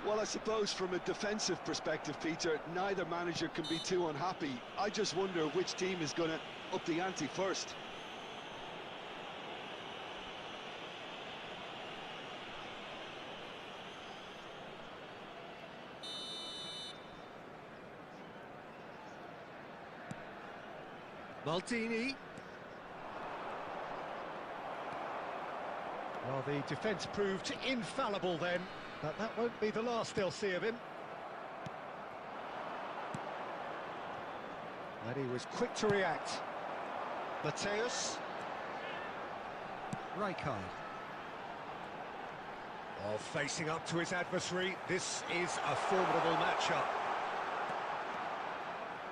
Well, I suppose from a defensive perspective, Peter, neither manager can be too unhappy. I just wonder which team is going to up the ante first. Maldini. Well, the defence proved infallible then, but that won't be the last they'll see of him. And he was quick to react. Mateus. Rijkaard. Oh, facing up to his adversary, this is a formidable matchup.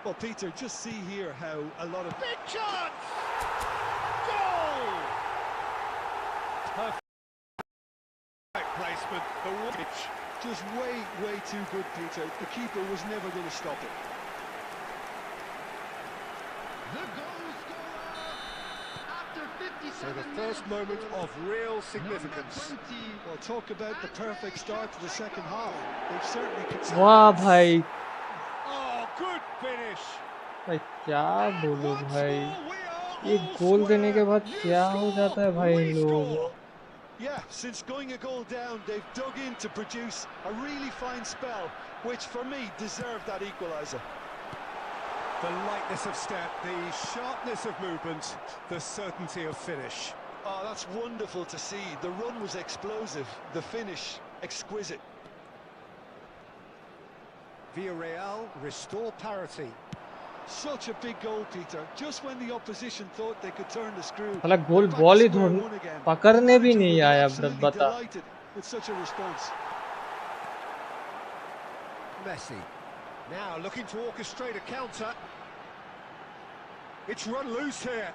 Well, Peter, just see here how a lot of... Big chance! Goal! Perfect placement, the pitch. Just way too good, Peter. The keeper was never going to stop it. The goal scorer after 57 So the first moment of real significance. Number 20. Well, talk about the perfect start to the second half. They've certainly conceded. वाह भाई Oh, good finish. भाई क्या बोलूं Once भाई more we are ये all गोल देने के square. बाद You क्या हो जाता है score, भाई we इन लोगों को। score. Yeah, since going a goal down, they've dug in to produce a really fine spell, which for me deserved that equaliser. The lightness of step, the sharpness of movement, the certainty of finish. Oh, that's wonderful to see. The run was explosive, the finish exquisite. Villarreal restore parity. Such a big goal, Peter. Just when the opposition thought they could turn the screw. साला गोल they're back ball to he square धोने one again. पकड़ने भी Managers नहीं will be आया absolutely बता। delighted with such a response. Messi. Now looking to orchestrate a counter. It's run loose here.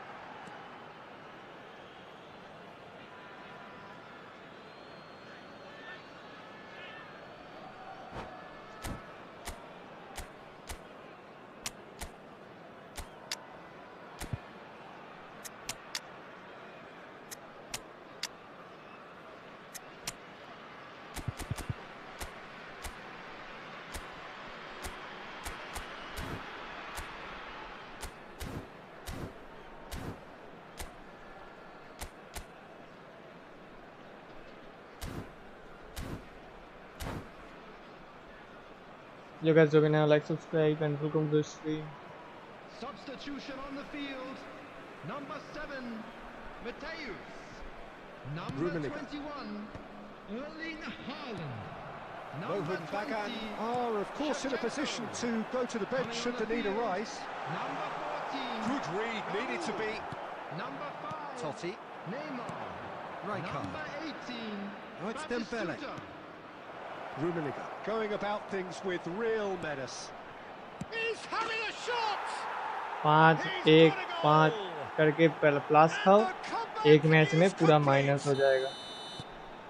You guys join now, like, subscribe, and welcome to the stream. Substitution on the field. Number 7, Mateus. Number Rummenigge. 21, Erling Haaland. Mohan Bagan are of course in a position to go to the bench should the need arise. Number 14, Good read needed to be. Number 5, Totti. Neymar. Rijkaard. Number 18, Oh, it's Dembele. Batistuta. Rummenigge going about things with real menace. He's having a shot! 5-1-5 करके plus खाओ, एक match में पूरा minus हो जाएगा।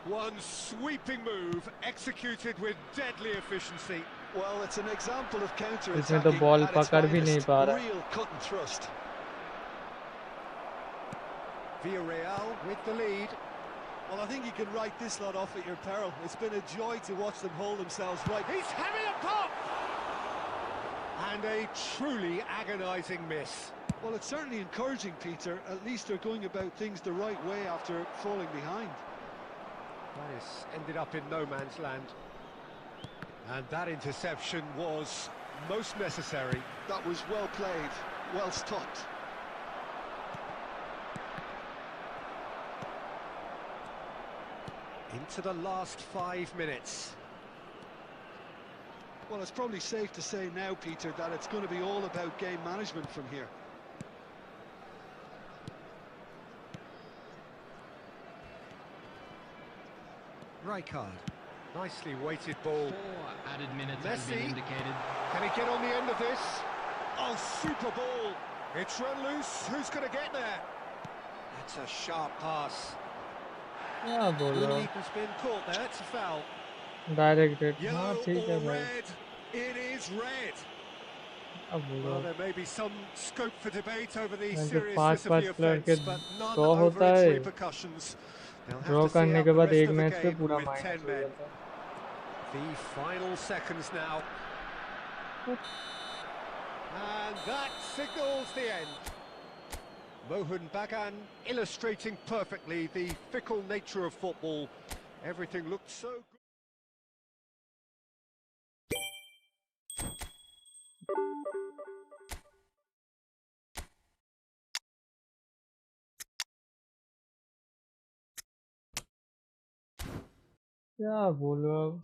One sweeping move executed with deadly efficiency. Well, it's an example of counter इसमें तो attacking ball at its पकड़ भी नहीं finest. पा रहा। Real cut and thrust. Villarreal with the lead. Well, I think you can write this lot off at your peril. It's been a joy to watch them hold themselves right. He's having a pop! And a truly agonising miss. Well, it's certainly encouraging, Peter. At least they're going about things the right way after falling behind. That is ended up in no man's land. And that interception was most necessary. That was well played, well stopped. Into the last 5 minutes. Well, it's probably safe to say now, Peter, that it's going to be all about game management from here. Rijkaard. Nicely weighted ball. 4 added minutes has been Messi. indicated. Can he get on the end of this? Oh, super ball. It's run loose. Who's going to get there? That's a sharp pass. क्या बोलो? Has been caught there. It's a foul. Directed. हाँ Yellow ठीक है or भाई। red? It is red. अब बोलो। Well, there may be some scope for debate over the जब seriousness of 5-5 the player के offence, but none draw over होता its है, repercussions. They'll draw have to see करने out के the बाद rest एक of the मैच पे game पूरा with माइनस 10 हो men. जाता है। The final seconds now. And that signals the end. Mohan Bagan illustrating perfectly the fickle nature of football. Everything looked so good. क्या बोलो अब?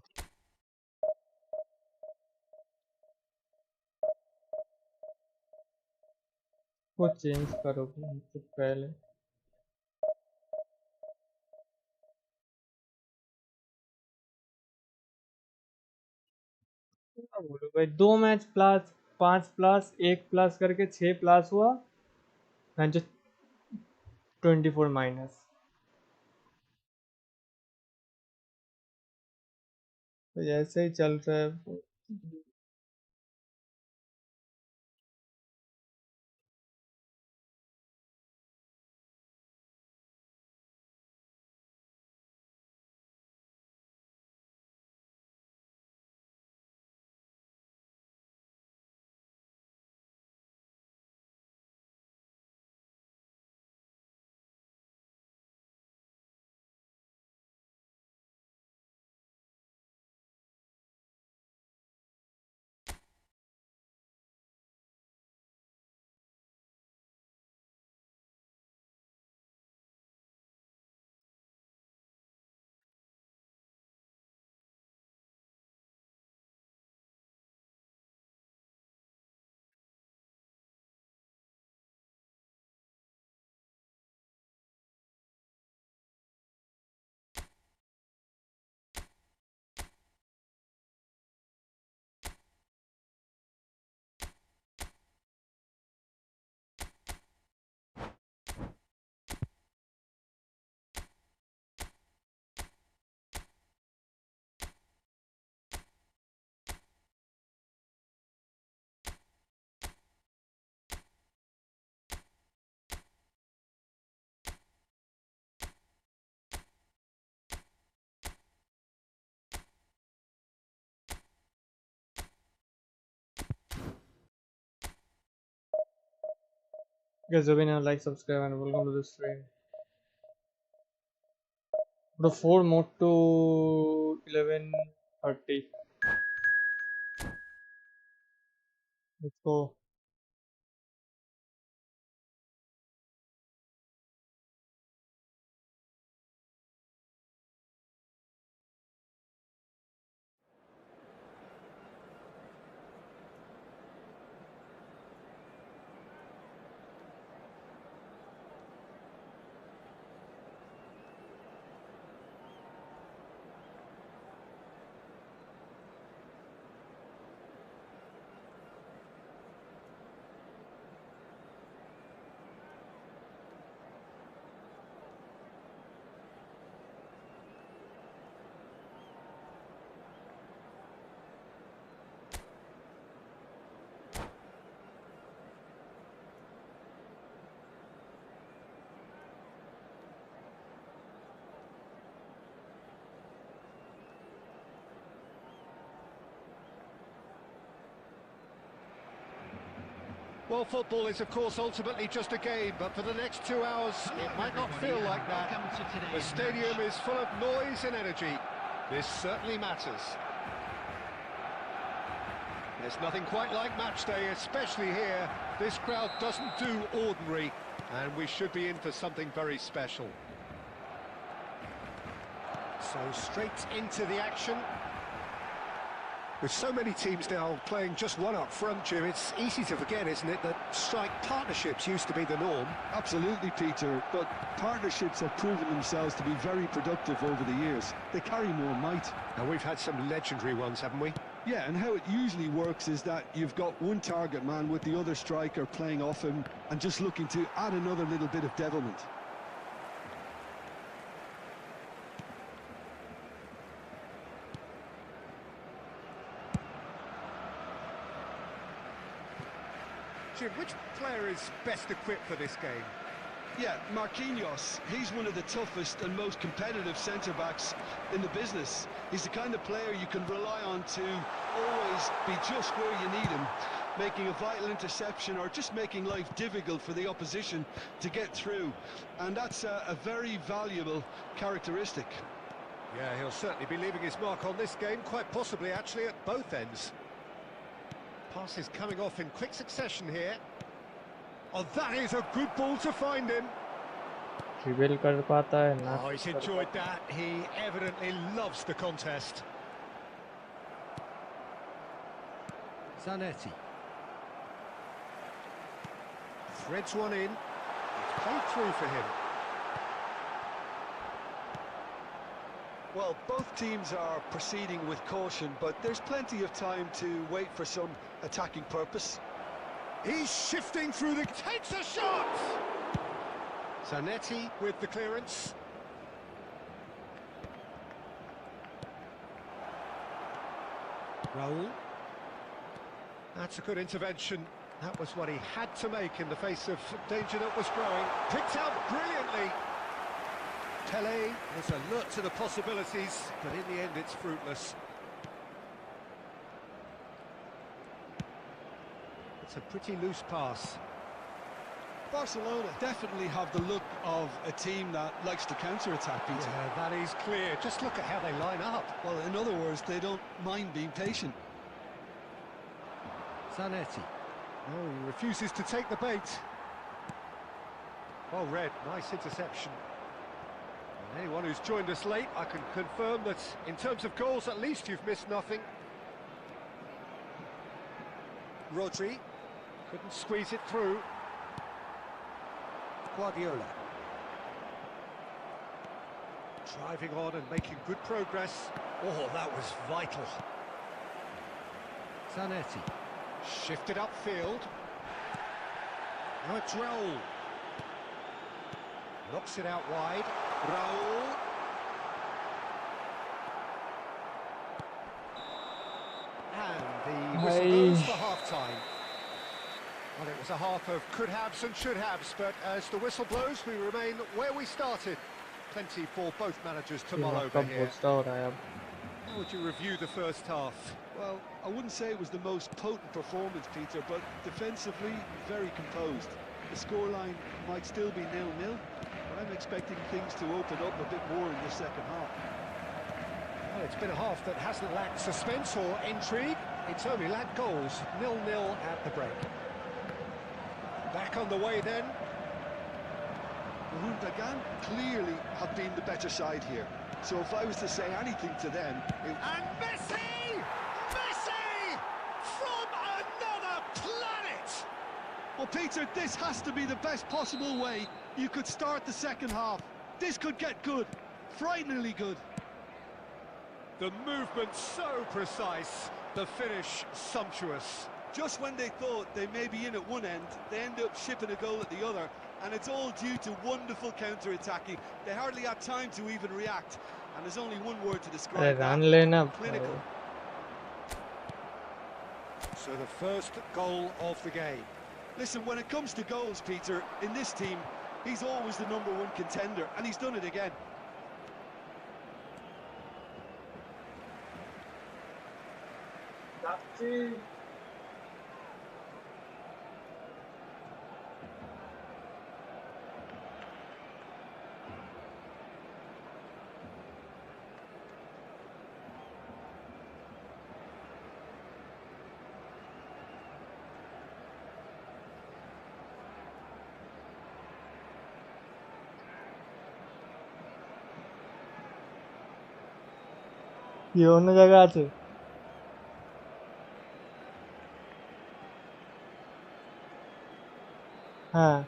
वो चेंज करो तो पहले। क्या बोलो भाई, 2 मैच प्लस 5 प्लस 1 प्लस करके 6 प्लस हुआ, मैं जो 24 माइनस। तो ऐसे ही चल रहा है। Guys, do now like, subscribe, and welcome to the stream. Bro, 4 more to 11:30. Let's go. Well, football is, of course, ultimately just a game, but for the next 2 hours, it might not feel like that. The stadium is full of noise and energy. This certainly matters. There's nothing quite like match day, especially here. This crowd doesn't do ordinary, and we should be in for something very special. So straight into the action. With so many teams now playing just one up front, Jim, it's easy to forget, isn't it, that strike partnerships used to be the norm. Absolutely, Peter, but partnerships have proven themselves to be very productive over the years. They carry more might. And we've had some legendary ones, haven't we? Yeah, and how it usually works is that you've got one target man with the other striker playing off him and just looking to add another little bit of devilment. Jim, which player is best equipped for this game? Yeah, Marquinhos. He's one of the toughest and most competitive centre-backs in the business. He's the kind of player you can rely on to always be just where you need him, making a vital interception or just making life difficult for the opposition to get through. And that's a very valuable characteristic. Yeah, he'll certainly be leaving his mark on this game, quite possibly actually at both ends. Passes coming off in quick succession here. Oh, that is a good ball to find him. Dribble कर पाता है ना? Oh, he's enjoyed that. He evidently loves the contest. Zanetti. Threads one in. It's played through for him. Well, both teams are proceeding with caution, but there's plenty of time to wait for some attacking purpose. He's shifting through the... Takes a shot! Zanetti with the clearance. Raul. That's a good intervention. That was what he had to make in the face of danger that was growing. Picked out brilliantly. Pele was alert to the possibilities, but in the end it's fruitless. It's a pretty loose pass. Barcelona definitely have the look of a team that likes to counter-attack, Peter. Yeah, that is clear. Just look at how they line up. Well, in other words, they don't mind being patient. Zanetti. No, he refuses to take the bait. Well read, nice interception. And anyone who's joined us late, I can confirm that in terms of goals, at least you've missed nothing. Rodri couldn't squeeze it through. Guardiola. Driving on and making good progress. Oh, that was vital. Zanetti. Shifted upfield. Now it's Raul. Knocks it out wide. Raul. And the whistle goes for half-time. Well, it was a half of could-haves and should-haves, but as the whistle blows, we remain where we started. Plenty for both managers to mull over here. How would you review the first half? Well, I wouldn't say it was the most potent performance, Peter, but defensively, very composed. The scoreline might still be 0-0, but I'm expecting things to open up a bit more in the second half. Well, it's been a half that hasn't lacked suspense or intrigue. It's only lacked goals. 0-0 at the break. Back on the way then. Bagan clearly have been the better side here. So if I was to say anything to them... And Messi! Messi! From another planet! Well, Peter, this has to be the best possible way you could start the second half. This could get good. Frighteningly good. The movement so precise. The finish sumptuous. Just when they thought they may be in at one end, they end up shipping a goal at the other. And it's all due to wonderful counter-attacking. They hardly had time to even react. And there's only one word to describe that. Clinical. So the first goal of the game. Listen, when it comes to goals, Peter, in this team, he's always the #1 contender. And he's done it again. ये অন্য জায়গা আছে হ্যাঁ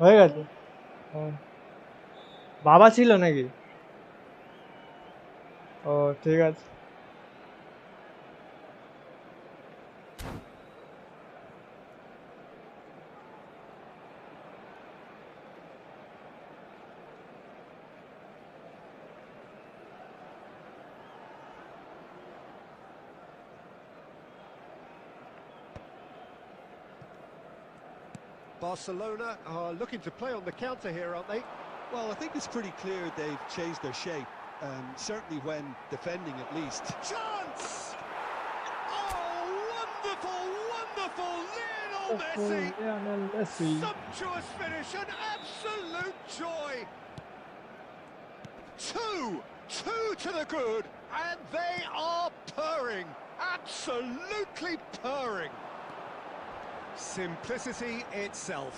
হয়ে গেছে বাবা ছিল নাকি ও ঠিক আছে Barcelona are looking to play on the counter here, aren't they? Well, I think it's pretty clear they've changed their shape, certainly when defending at least. Chance! Oh, wonderful, wonderful Lionel Messi! Sumptuous finish, an absolute joy! Two to the good, and they are purring, absolutely purring. Simplicity itself.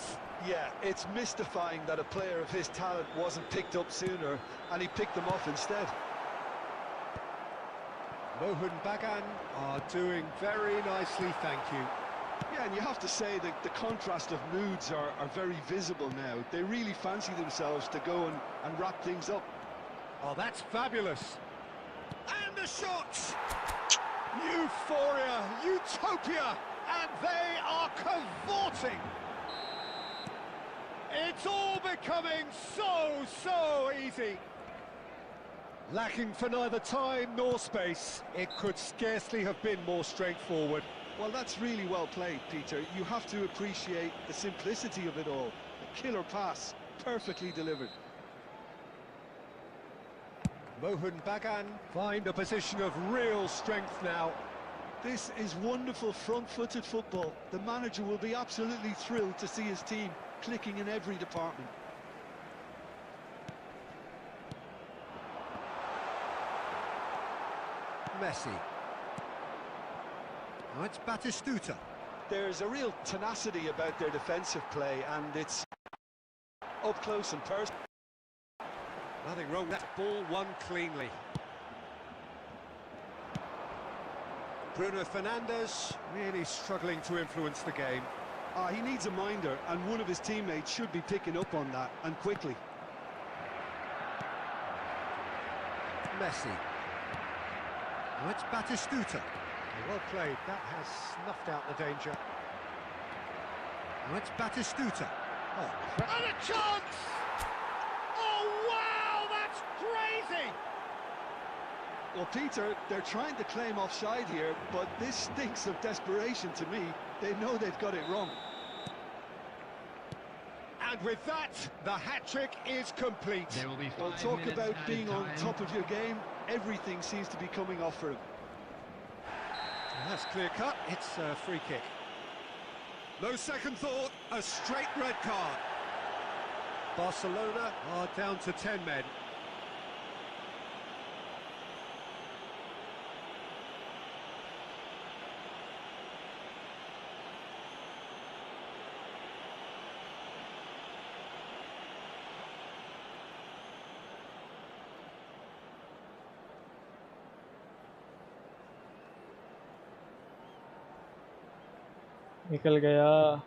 Yeah, it's mystifying that a player of his talent wasn't picked up sooner, and he picked them off instead. Mohun Bagan are doing very nicely, thank you. Yeah, and you have to say that the contrast of moods are very visible now. They really fancy themselves to go and wrap things up. Oh, that's fabulous. And the shots! Euphoria, utopia! And they are cavorting. It's all becoming so easy. Lacking for neither time nor space. It could scarcely have been more straightforward. Well, that's really well played, Peter. You have to appreciate the simplicity of it all. A killer pass, perfectly delivered. Mohun Bagan find a position of real strength now. This is wonderful front-footed football. The manager will be absolutely thrilled to see his team clicking in every department. Messi. Now it's Batistuta. There's a real tenacity about their defensive play, and it's up close and personal. Nothing wrong, that ball won cleanly. Bruno Fernandes really struggling to influence the game. He needs a minder, and one of his teammates should be picking up on that, and quickly. Messi. Now it's Batistuta. Well played, that has snuffed out the danger. Now it's Batistuta. Oh, and a chance! Oh, wow, that's crazy! Well, Peter, they're trying to claim offside here, but this stinks of desperation to me. They know they've got it wrong. And with that, the hat-trick is complete. There will be 5 Well, talk minutes about added being on time. top of your game. Everything seems to be coming off for him. That's clear-cut, it's a free kick. No second thought, a straight red card. Barcelona are down to 10 men. निकल गया।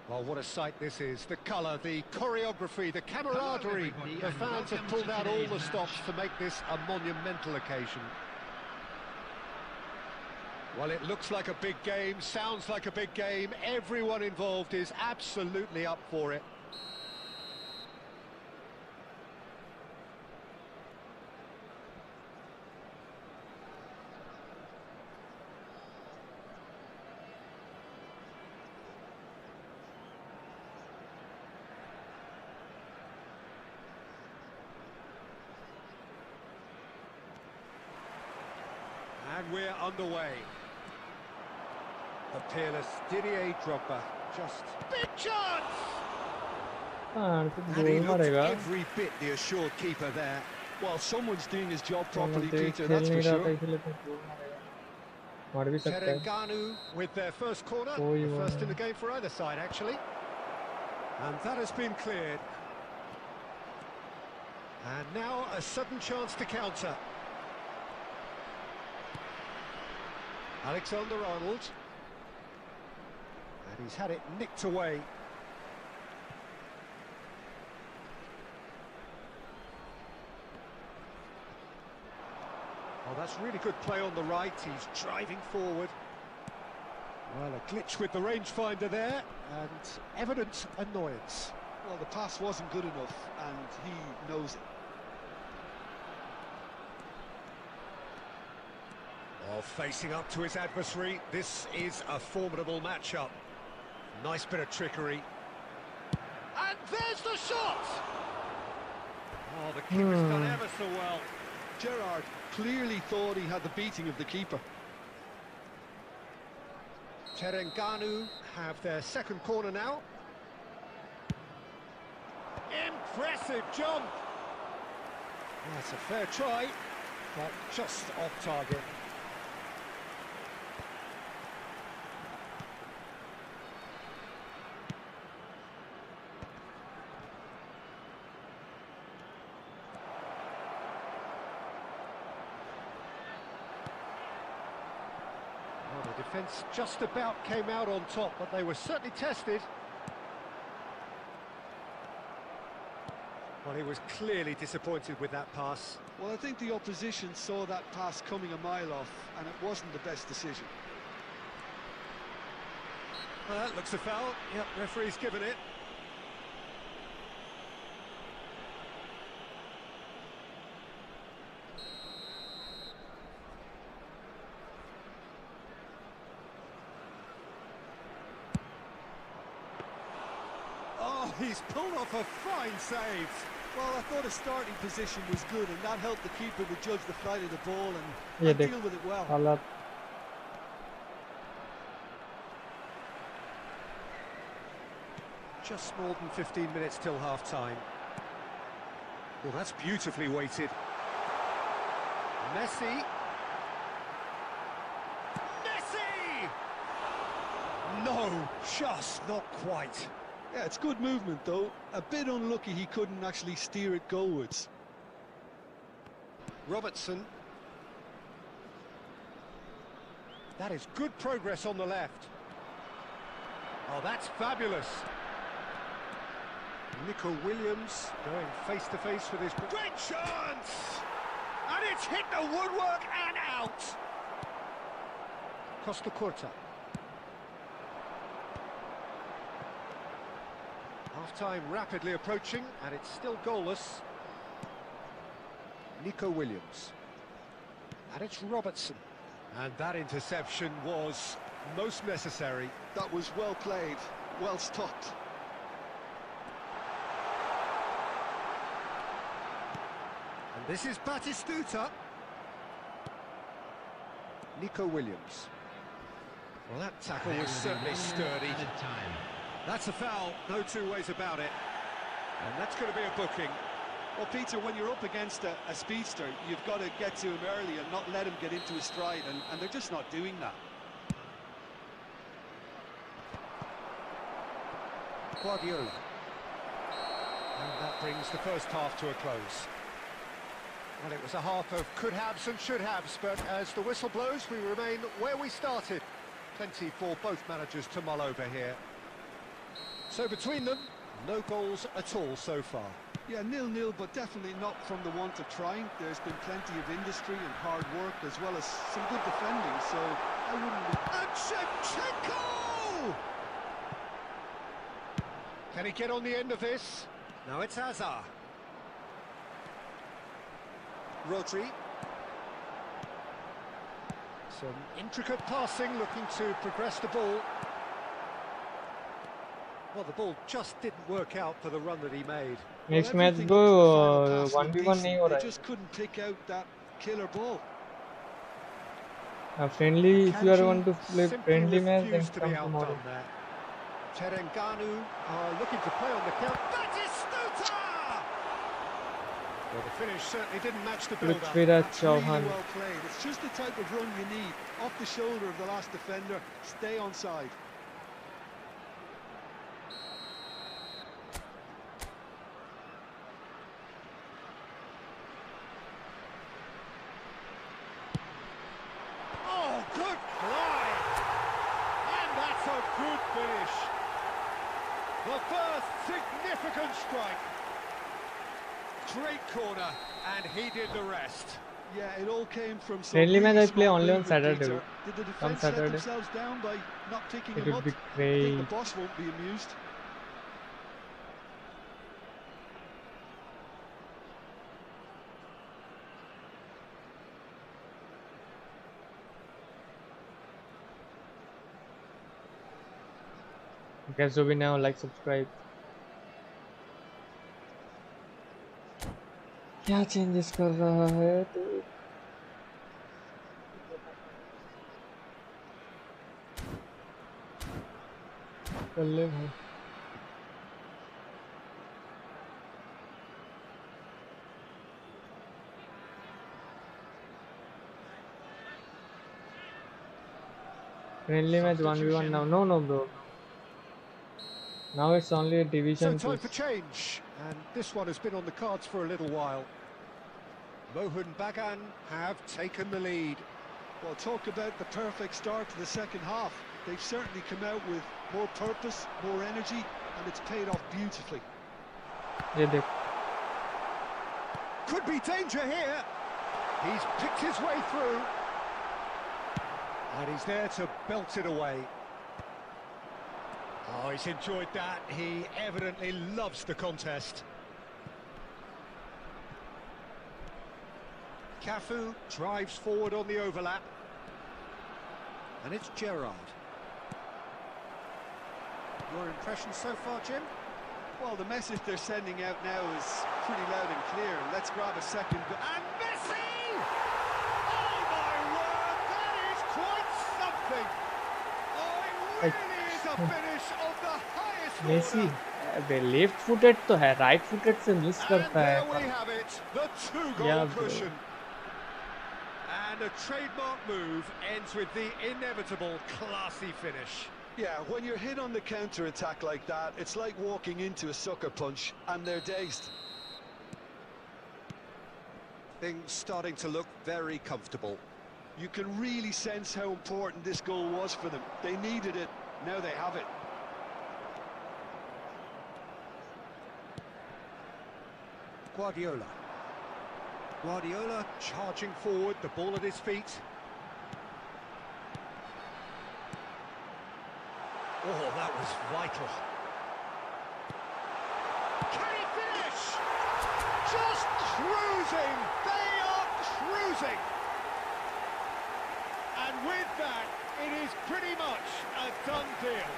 Well, what a sight this is. The colour, the choreography, the camaraderie. The fans have pulled out all the stops to make this a monumental occasion. Well, it looks like a big game, sounds like a big game. Everyone involved is absolutely up for it. And we're underway. The peerless Didier Drogba. Just big chance! तो And he goal looked मारेगा। every bit the assured keeper there. Well, someone's doing his job properly, खेल Peter, that's for नहीं रहा था sure. इसलिए तो गोल मारेगा। मार भी सकता है। Terengganu with their first corner. कोई The वो first in the नहीं। game for either side, actually. And that has been cleared. And now a sudden chance to counter. Alexander-Arnold. And he's had it nicked away. Oh, that's really good play on the right. He's driving forward. Well, a glitch with the rangefinder there, and evident annoyance. Well, the pass wasn't good enough, and he knows it. Well, facing up to his adversary, this is a formidable matchup. Nice bit of trickery. And there's the shot! Oh, the keeper's done ever so well. Gerrard clearly thought he had the beating of the keeper. Terengganu have their second corner now. Impressive jump! That's a fair try, but just off target. The defence just about came out on top, but they were certainly tested. Well, he was clearly disappointed with that pass. Well, I think the opposition saw that pass coming a mile off, and it wasn't the best decision. Well, that looks a foul. Yep, referee's given it. Oh, he's pulled off a fine save. Well, I thought his starting position was good, and that helped the keeper to judge the flight of the ball and deal with it well. Just more than 15 minutes till half-time. Well, that's beautifully weighted. Messi. Messi! No, just not quite. Yeah, it's good movement, though. A bit unlucky he couldn't actually steer it goalwards. Robertson. That is good progress on the left. Oh, that's fabulous. Nico Williams going face-to-face with his... Great chance! And it's hit the woodwork and out! Costa Curta. Half-time rapidly approaching, and it's still goalless. Nico Williams. And it's Robertson. And that interception was most necessary. That was well played, well stopped. And this is Batistuta. Nico Williams. Well, that tackle was certainly sturdy. That's a foul, no two ways about it. And that's going to be a booking. Well, Peter, when you're up against a speedster, you've got to get to him early and not let him get into his stride, and they're just not doing that. Guardiola. And that brings the first half to a close. Well, it was a half of could-haves and should-haves, but as the whistle blows, we remain where we started. Plenty for both managers to mull over here. So between them, no goals at all so far. Yeah, 0-0, but definitely not from the want of trying. There's been plenty of industry and hard work, as well as some good defending, so I wouldn't... And Shevchenko! Can he get on the end of this? No, it's Hazard. Rodri. Some intricate passing, looking to progress the ball. Well, the ball just didn't work out for the run that he made. Next match bro 1v1 नहीं हो रहा है. They just couldn't pick out that killer ball. Friendly, if you are want to play friendly match, then come tomorrow. Terengganu are looking to play on the count. Batistuta! Well, the finish certainly didn't match the build-up. That's really well played. It's just the type of run you need. Off the shoulder of the last defender, stay onside. Oh, good fly! And that's a good finish. The first significant strike. Great corner, and he did the rest. Yeah, it all came from some Friendly match really I play smart only on movement, Saturday. Peter. Did the On defence let Saturday. themselves down by not picking It him would up? be I think great. the boss won't be amused. Guys, so we now like, subscribe. क्या changes कर रहा है तो कर ले भाई. Friendly match 1v1 now. No, bro. Now it's only a division. So time for change, and this one has been on the cards for a little while. Mohun Bagan have taken the lead. Well, talk about the perfect start to the second half. They've certainly come out with more purpose, more energy, and it's paid off beautifully. ये देख. Could be danger here. He's picked his way through. And he's there to belt it away. Oh, he's enjoyed that. He evidently loves the contest. Cafu drives forward on the overlap. And it's Gerrard. Your impression so far, Jim? Well, the message they're sending out now is pretty loud and clear. Let's grab a second. And Messi! Oh, my word, that is quite something. Oh, it really is a finish of the highest Messi order. अबे left footed तो है, right footed से miss करता है. And there we have it, the two-goal Yeah, bro. cushion. And a trademark move ends with the inevitable classy finish. Yeah, when you're hit on the counter-attack like that, it's like walking into a sucker punch, and they're dazed. Things starting to look very comfortable. You can really sense how important this goal was for them. They needed it, now they have it. Guardiola charging forward, the ball at his feet. Oh, that was vital. Can he finish? Just cruising! They are cruising! And with that, it is pretty much a done deal.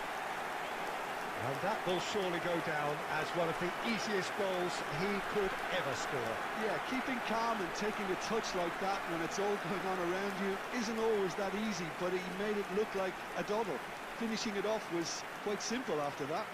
And that will surely go down as one of the easiest goals he could ever score. Yeah, keeping calm and taking a touch like that when it's all going on around you isn't always that easy, but he made it look like a double. Finishing it off was quite simple after that.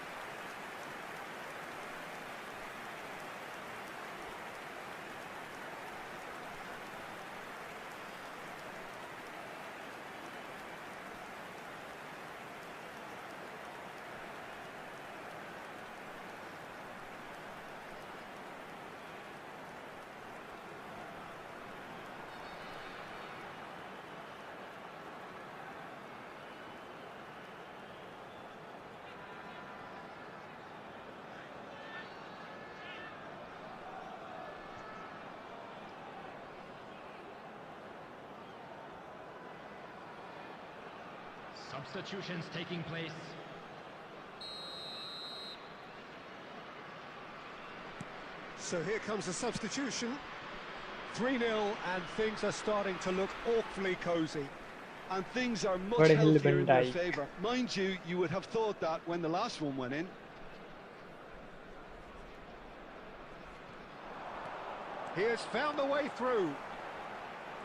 Substitutions taking place. So here comes the substitution. 3-0, and things are starting to look awfully cosy. And things are much What a healthier in their Van Dijk. favour. Mind you, you would have thought that when the last one went in. He has found the way through.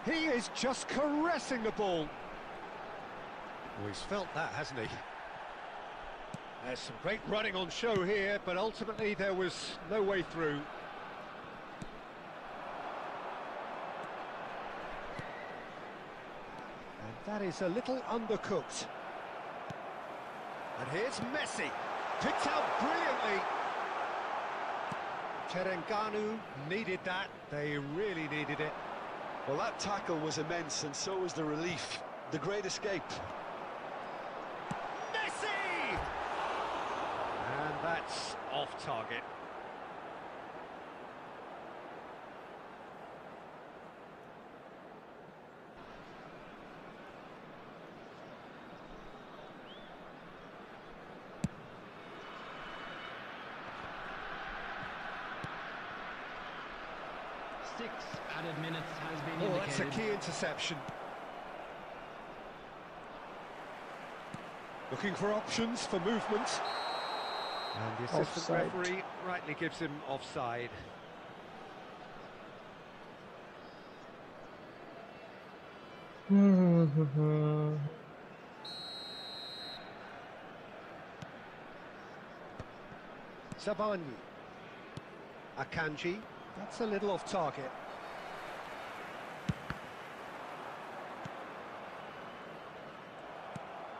He is just caressing the ball. Well, he's felt that, hasn't he? There's some great running on show here, but ultimately there was no way through. And that is a little undercooked. And here's Messi, picked out brilliantly. Terengganu needed that, they really needed it. Well, that tackle was immense, and so was the relief. The great escape. Messi! And that's off target. 6 added minutes has been Oh, that's a indicated. key interception. Looking for options for movement. And the assistant Offside. referee rightly gives him offside. Zabani. Akanji. That's a little off target.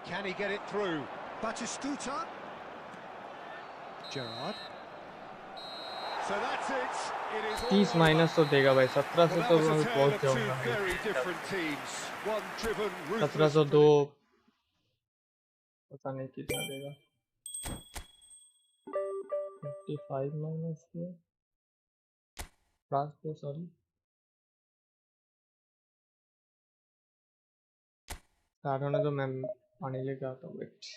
Can he get it through? Batistuta. Gerrard. So that's it. It is all 30 minus तो देगा भाई 1700 Well, तो that was a मैं tale पहुंच of two जाऊंगा very different teams. One driven, ruthless. 1702 पता नहीं कितना देगा 55 माइनस ये प्लस पे सॉरी 60 होने तो मैं पानी लेके आता हूँ wait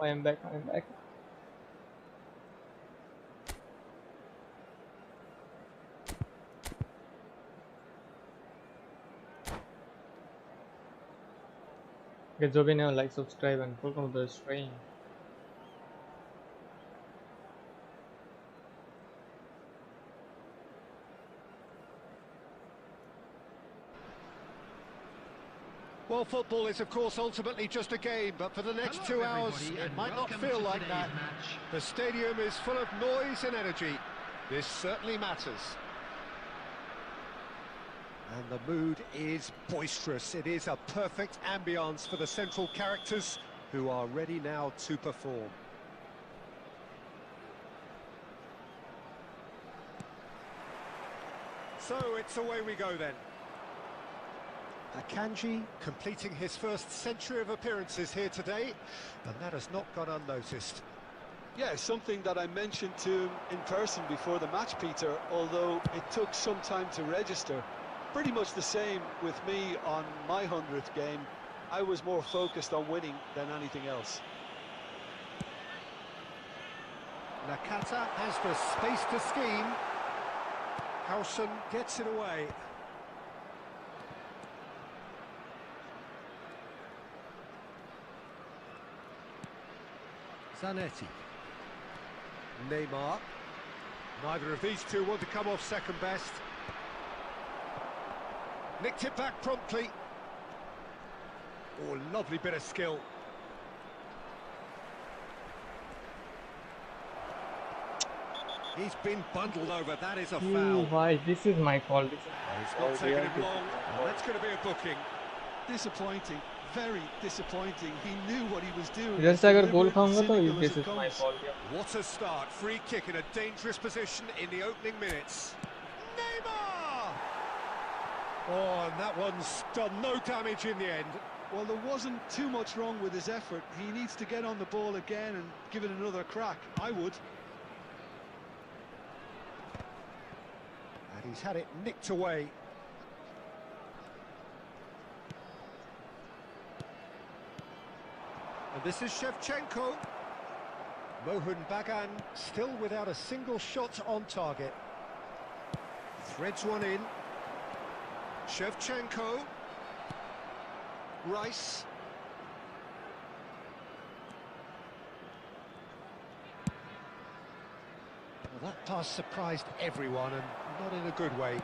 I am back Get job in like subscribe and welcome to the stream. Well, football is, of course, ultimately just a game, but for the next 2 hours, it might not feel like that. The stadium is full of noise and energy. This certainly matters. And the mood is boisterous. It is a perfect ambience for the central characters, who are ready now to perform. So it's away we go then. Akanji completing his first century of appearances here today, and that has not gone unnoticed. Yeah, something that I mentioned to him in person before the match, Peter, although it took some time to register. Pretty much the same with me on my 100th game. I was more focused on winning than anything else. Nakata has the space to scheme. Howson gets it away. Zanetti. Neymar. Neither of these two want to come off second best. Nicked it back promptly. Oh, lovely bit of skill. He's been bundled over. That is a foul. Why? This is my fault. It's not taken him long, and that's going to be a booking. Disappointing, very disappointing. He knew what he was doing. इधर से अगर गोल Deliberate, खाऊंगा तो cynical as this it is my comes. fault. What a start. Free kick in a dangerous position in the opening minutes. Neymar! Oh, and that one's done no damage in the end. Well, there wasn't too much wrong with his effort. He needs to get on the ball again and give it another crack. I would. And he's had it nicked away. And this is Shevchenko. Mohun Bagan still without a single shot on target. Threads one in. Shevchenko. Rice. Well, that pass surprised everyone, and not in a good way.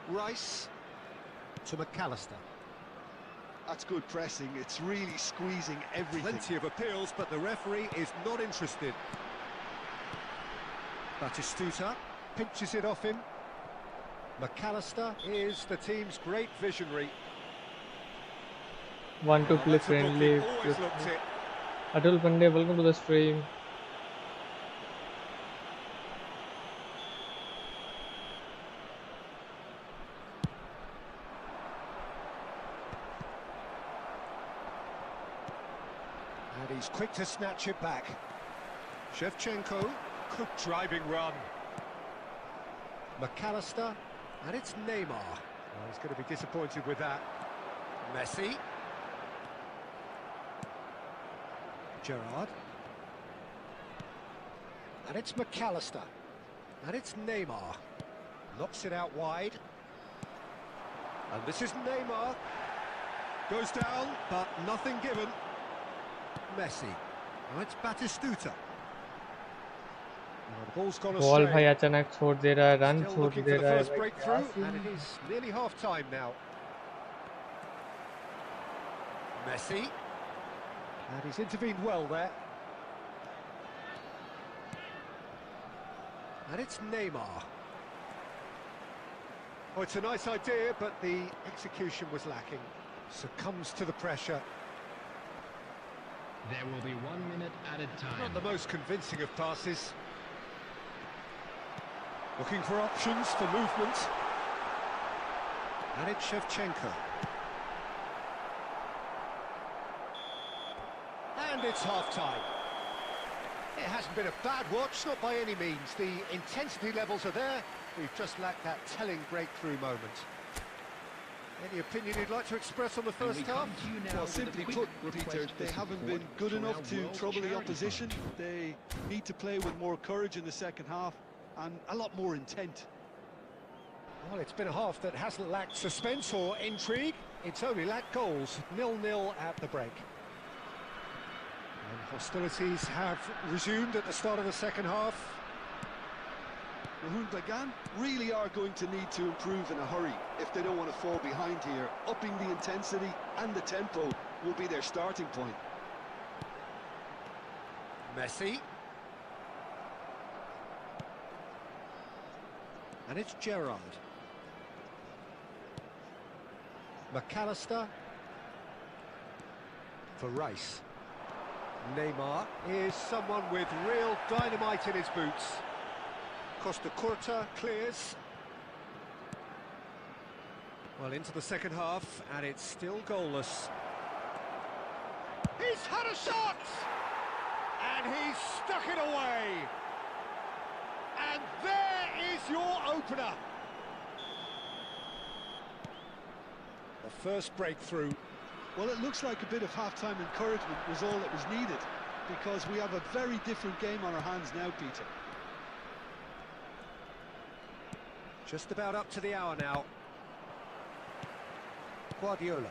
Rice to McAllister. That's good pressing. It's really squeezing everything. Plenty of appeals, but the referee is not interested. Batistuta pinches it off him. McAllister is the team's great visionary. Want to play friendly. Always looked it. Atul Pandey, welcome to the stream. And he's quick to snatch it back. Shevchenko, good driving run. McAllister, and it's Neymar. Well, he's going to be disappointed with that. Messi. Gerrard. And it's McAllister. And it's Neymar. Knocks it out wide. And this is Neymar. Goes down, but nothing given. Messi. Now it's Batistuta. The ball's gone astray. Ball भाई अचानक छोड़ दे रहा है, run Still छोड़ looking they for the रहा है first भाई, breakthrough, क्या and it is nearly half time now. Messi. And he's intervened well there. And it's Neymar. Oh, it's a nice idea, but the execution was lacking. Succumbs to the pressure. There will be 1 minute added time. Not the most convincing of passes. Looking for options for movement. And it's Shevchenko. And it's half-time. It hasn't been a bad watch, not by any means. The intensity levels are there. We've just lacked that telling breakthrough moment. Any opinion you'd like to express on the first half? Well, simply put, Peter, they haven't been good enough to trouble the opposition. They need to play with more courage in the second half and a lot more intent. Well, it's been a half that hasn't lacked suspense or intrigue. It's only lacked goals. 0-0 at the break. And hostilities have resumed at the start of the second half. Mohun Bagan really are going to need to improve in a hurry if they don't want to fall behind here. Upping the intensity and the tempo will be their starting point. Messi. And it's Gerrard. McAllister for Rice. Neymar is someone with real dynamite in his boots. Costa Curta clears. Well, into the second half, and it's still goalless. He's had a shot! And he's stuck it away! And there is your opener! The first breakthrough. Well, it looks like a bit of half-time encouragement was all that was needed, because we have a very different game on our hands now, Peter. Just about up to the hour now. Guardiola.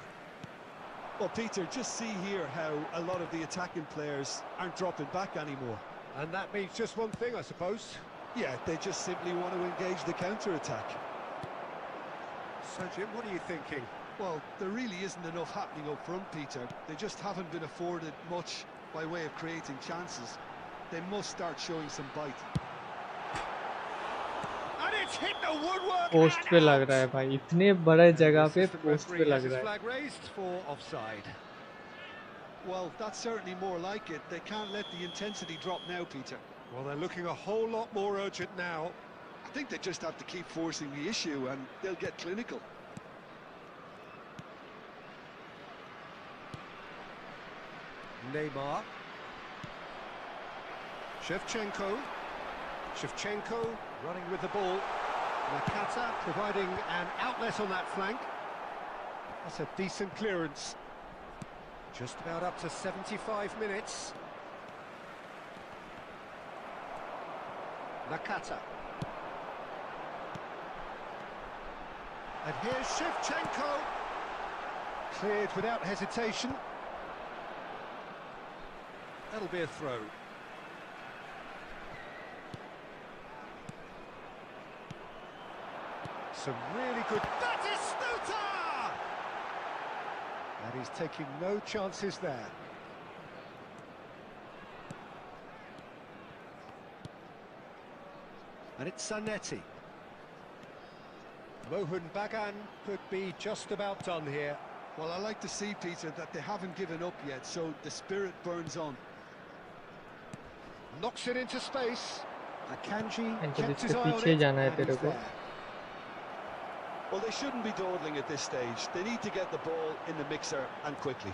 Well, Peter, just see here how a lot of the attacking players aren't dropping back anymore. And that means just one thing, I suppose. Yeah, they just simply want to engage the counter-attack. So, Jim, what are you thinking? Well, there really isn't enough happening up front, Peter. They just haven't been afforded much by way of creating chances. They must start showing some bite. And it's hit the woodwork. Post पे लग रहा है भाई, इतने बड़े जगह पे post पे लग रहा है. Flag raised for offside. Well, that's certainly more like it. They can't let the intensity drop now, Peter. Well, they're looking a whole lot more urgent now. I think they just have to keep forcing the issue and they'll get clinical. Neymar. Shevchenko. Shevchenko running with the ball. Nakata providing an outlet on that flank. That's a decent clearance. Just about up to 75 minutes. Nakata. And here's Shevchenko. Cleared without hesitation. That'll be a throw. Some really good... That is Stuta! And he's taking no chances there. And it's Zanetti. Mohun Bagan could be just about done here. Well, I like to see, Peter, that they haven't given up yet, so the spirit burns on. Knocks it into space. Akanji And kept जिसके his eye on पीछे it, जाना है and तेरे he's को. there. Well, they shouldn't be dawdling at this stage. They need to get the ball in the mixer, and quickly.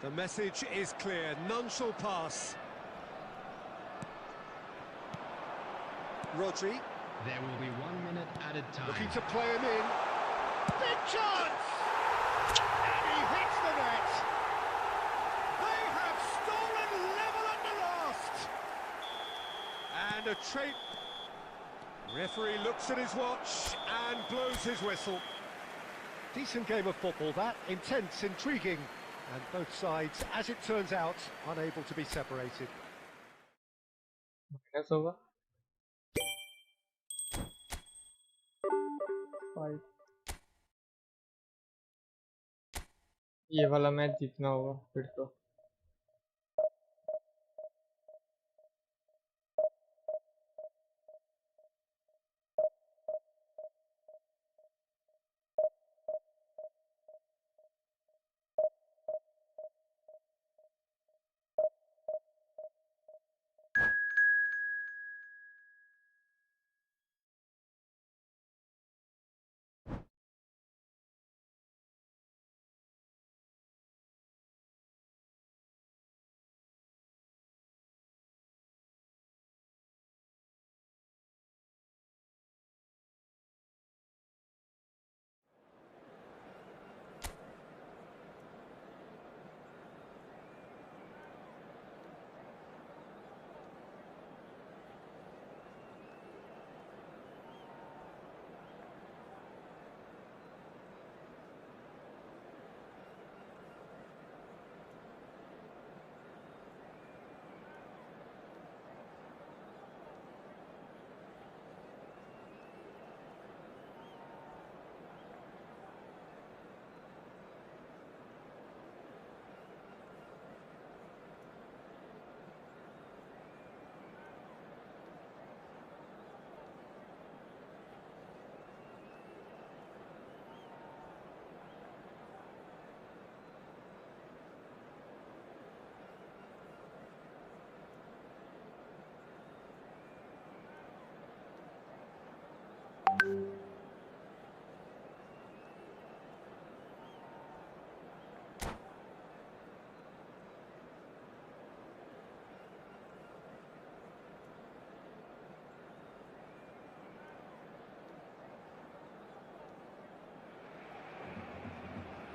The message is clear, none shall pass. Rodri. There will be 1 minute added time. Looking to play him in. Big chance! And he hits the net! They have stolen level at the last! And a trade... Referee looks at his watch and blows his whistle. Decent game of football that, intense, intriguing, and both sides, as it turns out, unable to be separated. Minus होगा. 5. ये वाला match जीतना होगा फिर तो.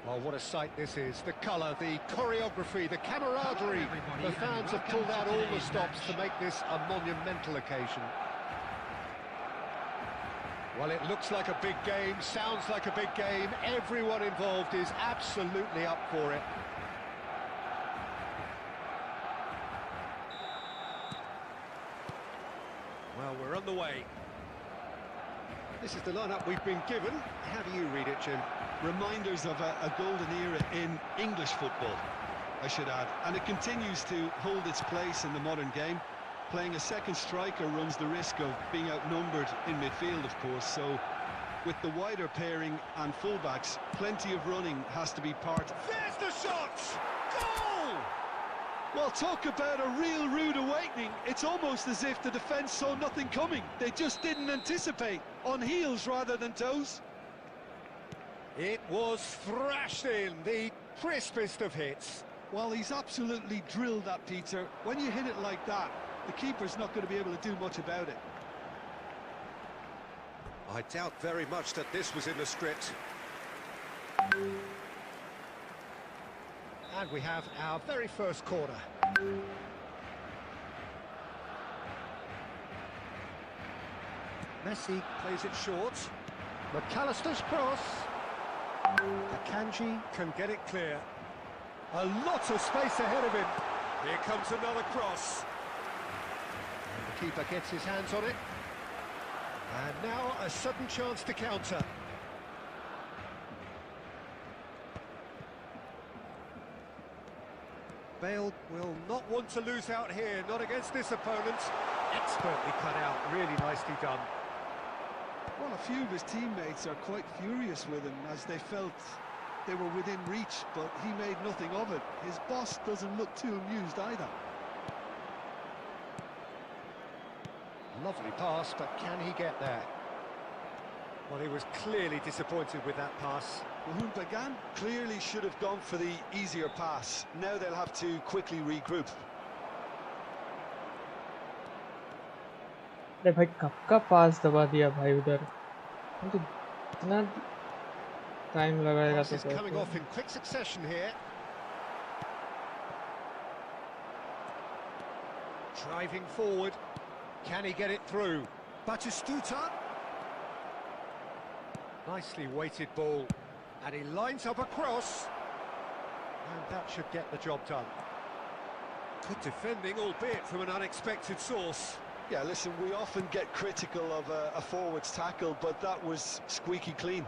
Oh, what a sight this is. The colour, the choreography, the camaraderie. The fans have pulled out all the stops to make this a monumental occasion. Well, it looks like a big game, sounds like a big game. Everyone involved is absolutely up for it. Well, we're on the way. This is the lineup we've been given. How do you read it, Jim? Reminders of a golden era in English football, I should add. And it continues to hold its place in the modern game. Playing a second striker runs the risk of being outnumbered in midfield, of course. So, with the wider pairing and fullbacks, plenty of running has to be part. There's the shot! Goal! Well, talk about a real rude awakening. It's almost as if the defence saw nothing coming. They just didn't anticipate. On heels rather than toes. It was thrashed in, the crispest of hits. Well, he's absolutely drilled that, Peter. When you hit it like that, the keeper's not going to be able to do much about it. I doubt very much that this was in the script. And we have our very first corner. Messi plays it short. McAllister's cross. Akanji can get it clear. A lot of space ahead of him. Here comes another cross. And the keeper gets his hands on it. And now a sudden chance to counter. Bale will not want to lose out here, not against this opponent. Expertly cut out, really nicely done. Well, a few of his teammates are quite furious with him as they felt they were within reach, but he made nothing of it. His boss doesn't look too amused either. Lovely pass, but can he get there? Well, he was clearly disappointed with that pass. Bagan clearly should have gone for the easier pass. Now they'll have to quickly regroup. अरे भाई कब का पास दबा दिया भाई उधर, तो इतना टाइम लगाएगा Pass is coming off in quick succession here. Driving forward. Can he get it through? Batistuta. Nicely weighted ball. And he lines up a cross. And that should get the job done. Good defending, albeit from an unexpected source. Yeah, listen, we often get critical of a forward's tackle, but that was squeaky clean.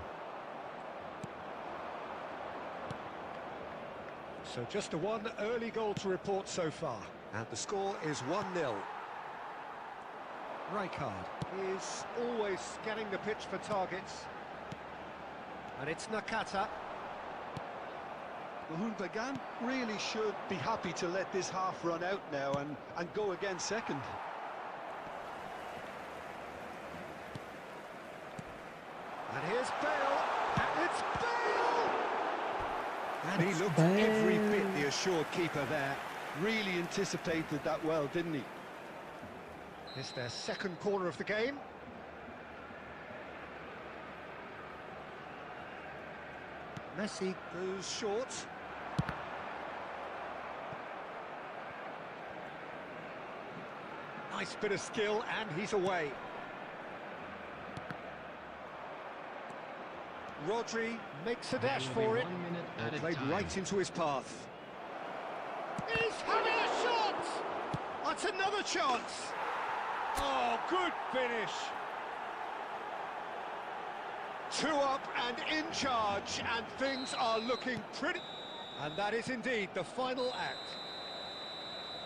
So just a one early goal to report so far. And the score is 1-0. Rijkaard is always scanning the pitch for targets. And it's Nakata. Bagan really should be happy to let this half run out now and go again second. And here's Bale, and it's Bale! And he looked every bit the assured keeper there. Really anticipated that well, didn't he? It's their second corner of the game. Messi goes short. Nice bit of skill, and he's away. Rodri makes a dash for it. And played right into his path. He's having a shot! That's another chance! Oh, good finish! 2 up and in charge, and things are looking pretty... And that is indeed the final act.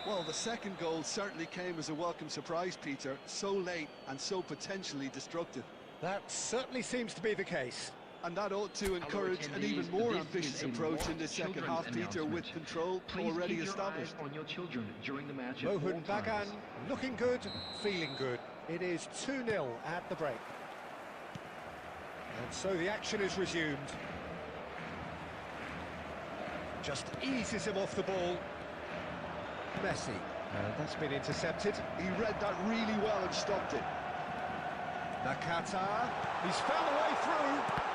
Well, the second goal certainly came as a welcome surprise, Peter. So late and so potentially destructive. That certainly seems to be the case. And that ought to encourage an even more ambitious approach in the second half, Peter, with control already established. Mohun Bagan looking good, feeling good. It is 2-0 at the break. And so the action is resumed. Just eases him off the ball. Messi. That's been intercepted. He read that really well and stopped it. Nakata. He's found a way through.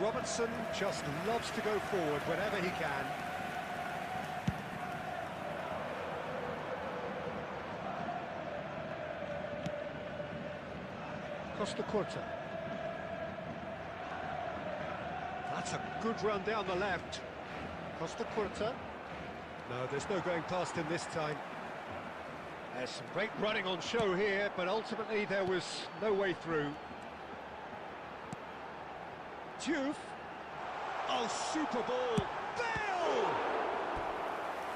Robertson just loves to go forward whenever he can. Costa Curta. That's a good run down the left. Costa Curta. No, there's no going past him this time. There's some great running on show here, but ultimately there was no way through. Diouf. Oh, super ball. Bale!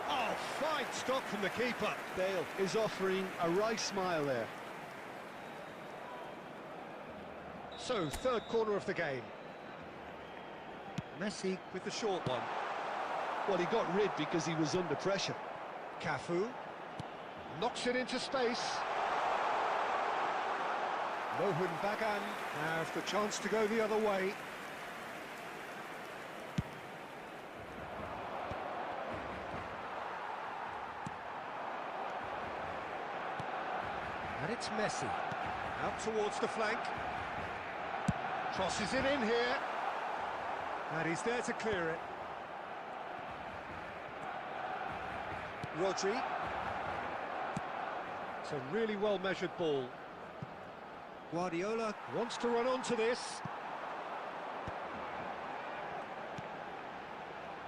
Oh, fine stop from the keeper. Bale is offering a right smile there. So, third corner of the game. Messi with the short one. Well, he got rid because he was under pressure. Cafu knocks it into space. Mohun Bagan has the chance to go the other way. And it's Messi. Out towards the flank. Crosses it in here. And he's there to clear it. Rodri. It's a really well-measured ball. Guardiola wants to run onto this.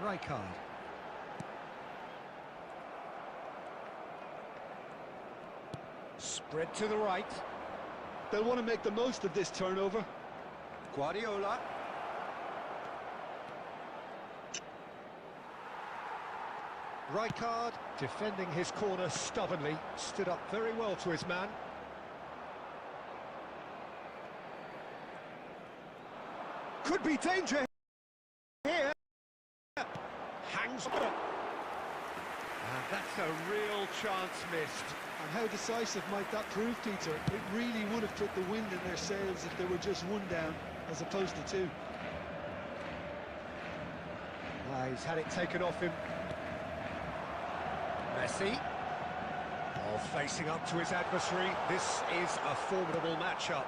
Rijkaard. Spread to the right. They'll want to make the most of this turnover. Guardiola. Rijkaard defending his corner stubbornly, stood up very well to his man. Could be danger here. Hangs on. And that's a real chance missed. And how decisive might that prove, Peter? It really would have put the wind in their sails if there were just one down as opposed to two. He's had it taken off him. Messi. While facing up to his adversary, this is a formidable matchup.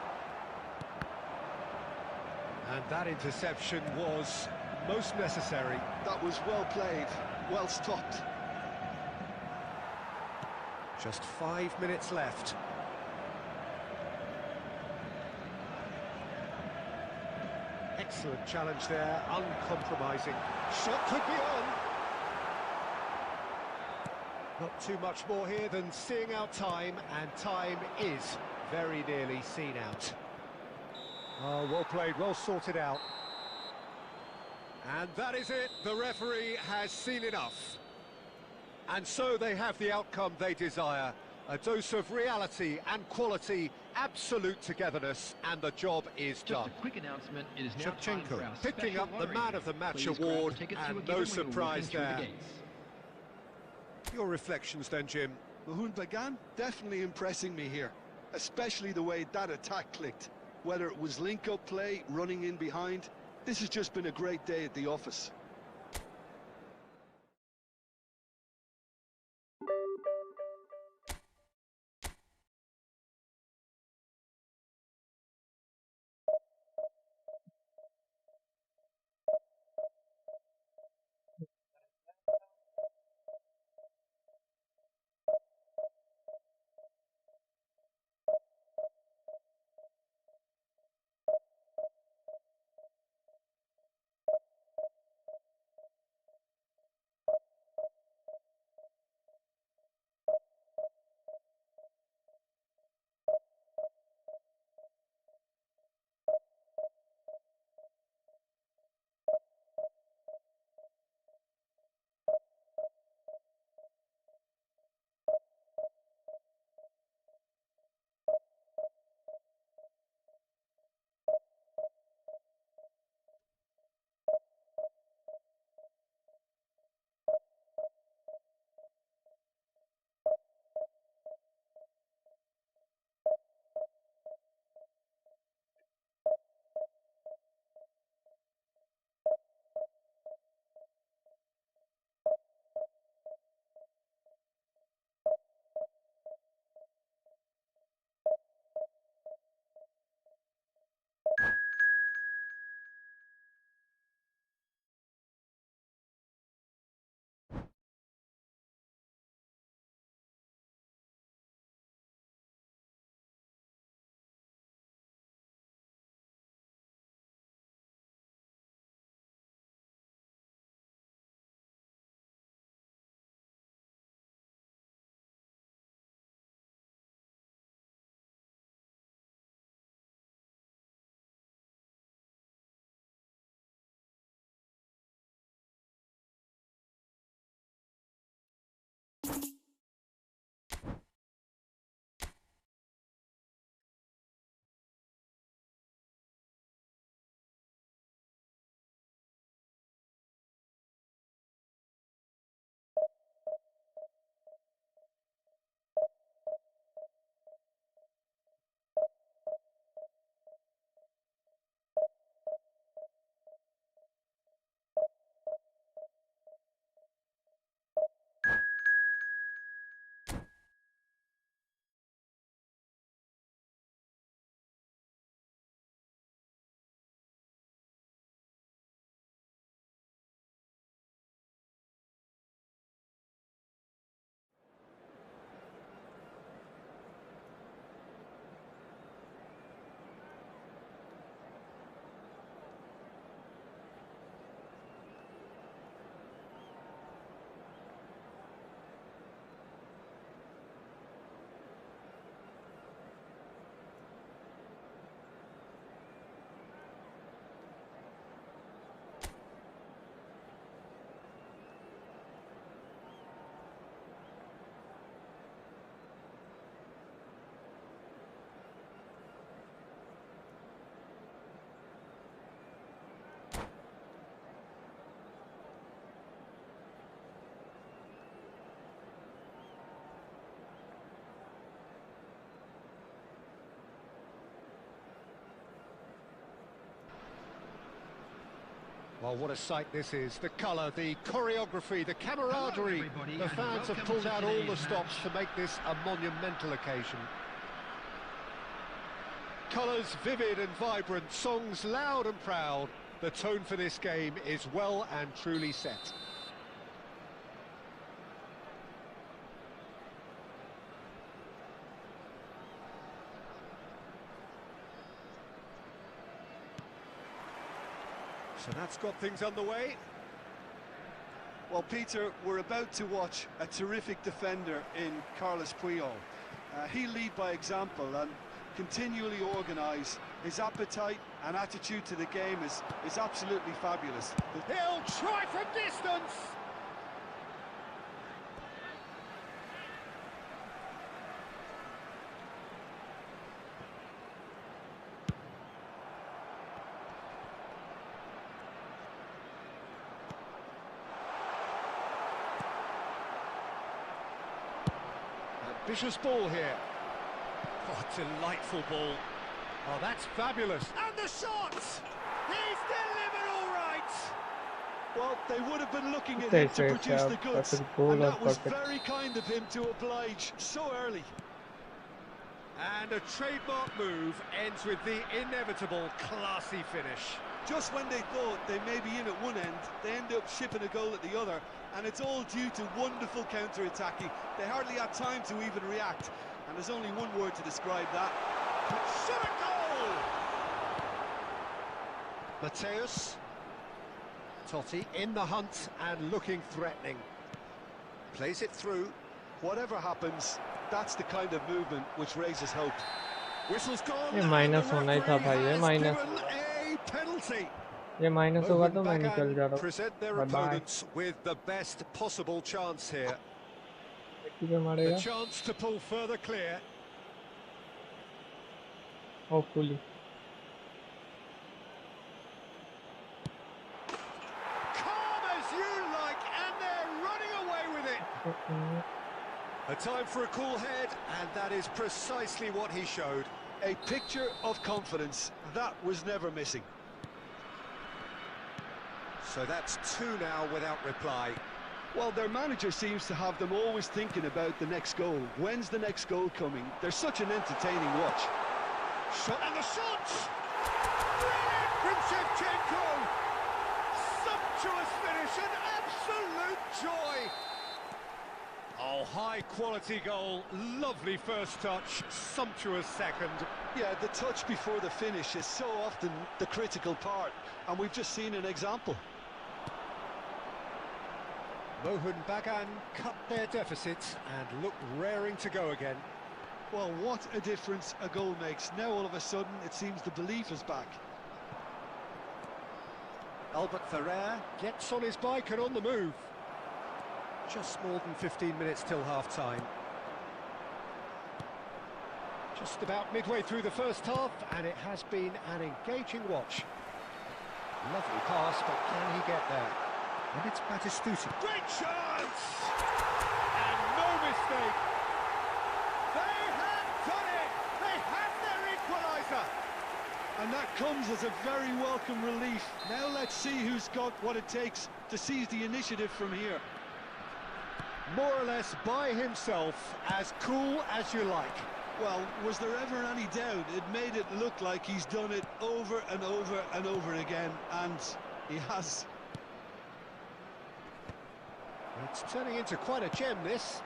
And that interception was most necessary. That was well played, well stopped. Just 5 minutes left. Excellent challenge there, uncompromising. Shot could be on. Not too much more here than seeing out time, and time is very nearly seen out. Oh, well played, well sorted out. And that is it, the referee has seen enough. And so they have the outcome they desire. A dose of reality and quality, absolute togetherness, and the job is done. Just a quick announcement, it is now time for Shevchenko our picking special up the lottery. Man of the Match Please grab the award, tickets you were and given no when you were walking surprise through the there. gates. Your reflections then, Jim? Mohun Bagan definitely impressing me here, especially the way that attack clicked. Whether it was link-up play, running in behind, this has just been a great day at the office. Well, what a sight this is. The colour, the choreography, the camaraderie. The fans have pulled out all the stops to make this a monumental occasion. Colours vivid and vibrant, songs loud and proud. The tone for this game is well and truly set. So that's got things underway. Well, Peter, we're about to watch a terrific defender in Carlos Puyol. He'll lead by example and continually organise. His appetite and attitude to the game is absolutely fabulous. He'll try from distance! Ambitious ball here. Oh, delightful ball. Oh, that's fabulous. And the shot! He's delivered all right! Well, they would have been looking at him to produce the goods, and that was very kind of him to oblige so early. And a trademark move ends with the inevitable classy finish. Just when they thought they may be in at one end, they end up shipping a goal at the other, and it's all due to wonderful counter-attacking. They hardly had time to even react, and there's only one word to describe that. Shot a goal! Mateus. Totti in the hunt and looking threatening. Plays it through. Whatever happens, that's the kind of movement which raises hope. Whistle's gone. ये minus होना ही था भाई, ये minus Penalty. ये minus होगा तो मैं निकल जा रहा हूँ. Present their opponents with the best possible chance here. A chance to pull further clear. Hopefully. Calm as you like, and they're running away with it. A time for a cool head, and that is precisely what he showed. A picture of confidence that was never missing. So that's two now without reply. Well, their manager seems to have them always thinking about the next goal. When's the next goal coming? They're such an entertaining watch. Shot and the shot! Brilliant from Shevchenko! Sumptuous finish, an absolute joy! Oh, high-quality goal, lovely first touch, sumptuous second. Yeah, the touch before the finish is so often the critical part, and we've just seen an example. Mohun Bagan cut their deficit and look raring to go again. Well, what a difference a goal makes. Now all of a sudden it seems the belief is back. Albert Ferrer gets on his bike and on the move. Just more than 15 minutes till half-time. Just about midway through the first half, and it has been an engaging watch. Lovely pass, but can he get there? And it's Batistuta. Great chance! And no mistake. They have done it! They have their equaliser! And that comes as a very welcome relief. Now let's see who's got what it takes to seize the initiative from here. More or less by himself, as cool as you like. Well, was there ever any doubt? It made it look like he's done it over and over and over again, and he has. It's turning into quite a gem, this.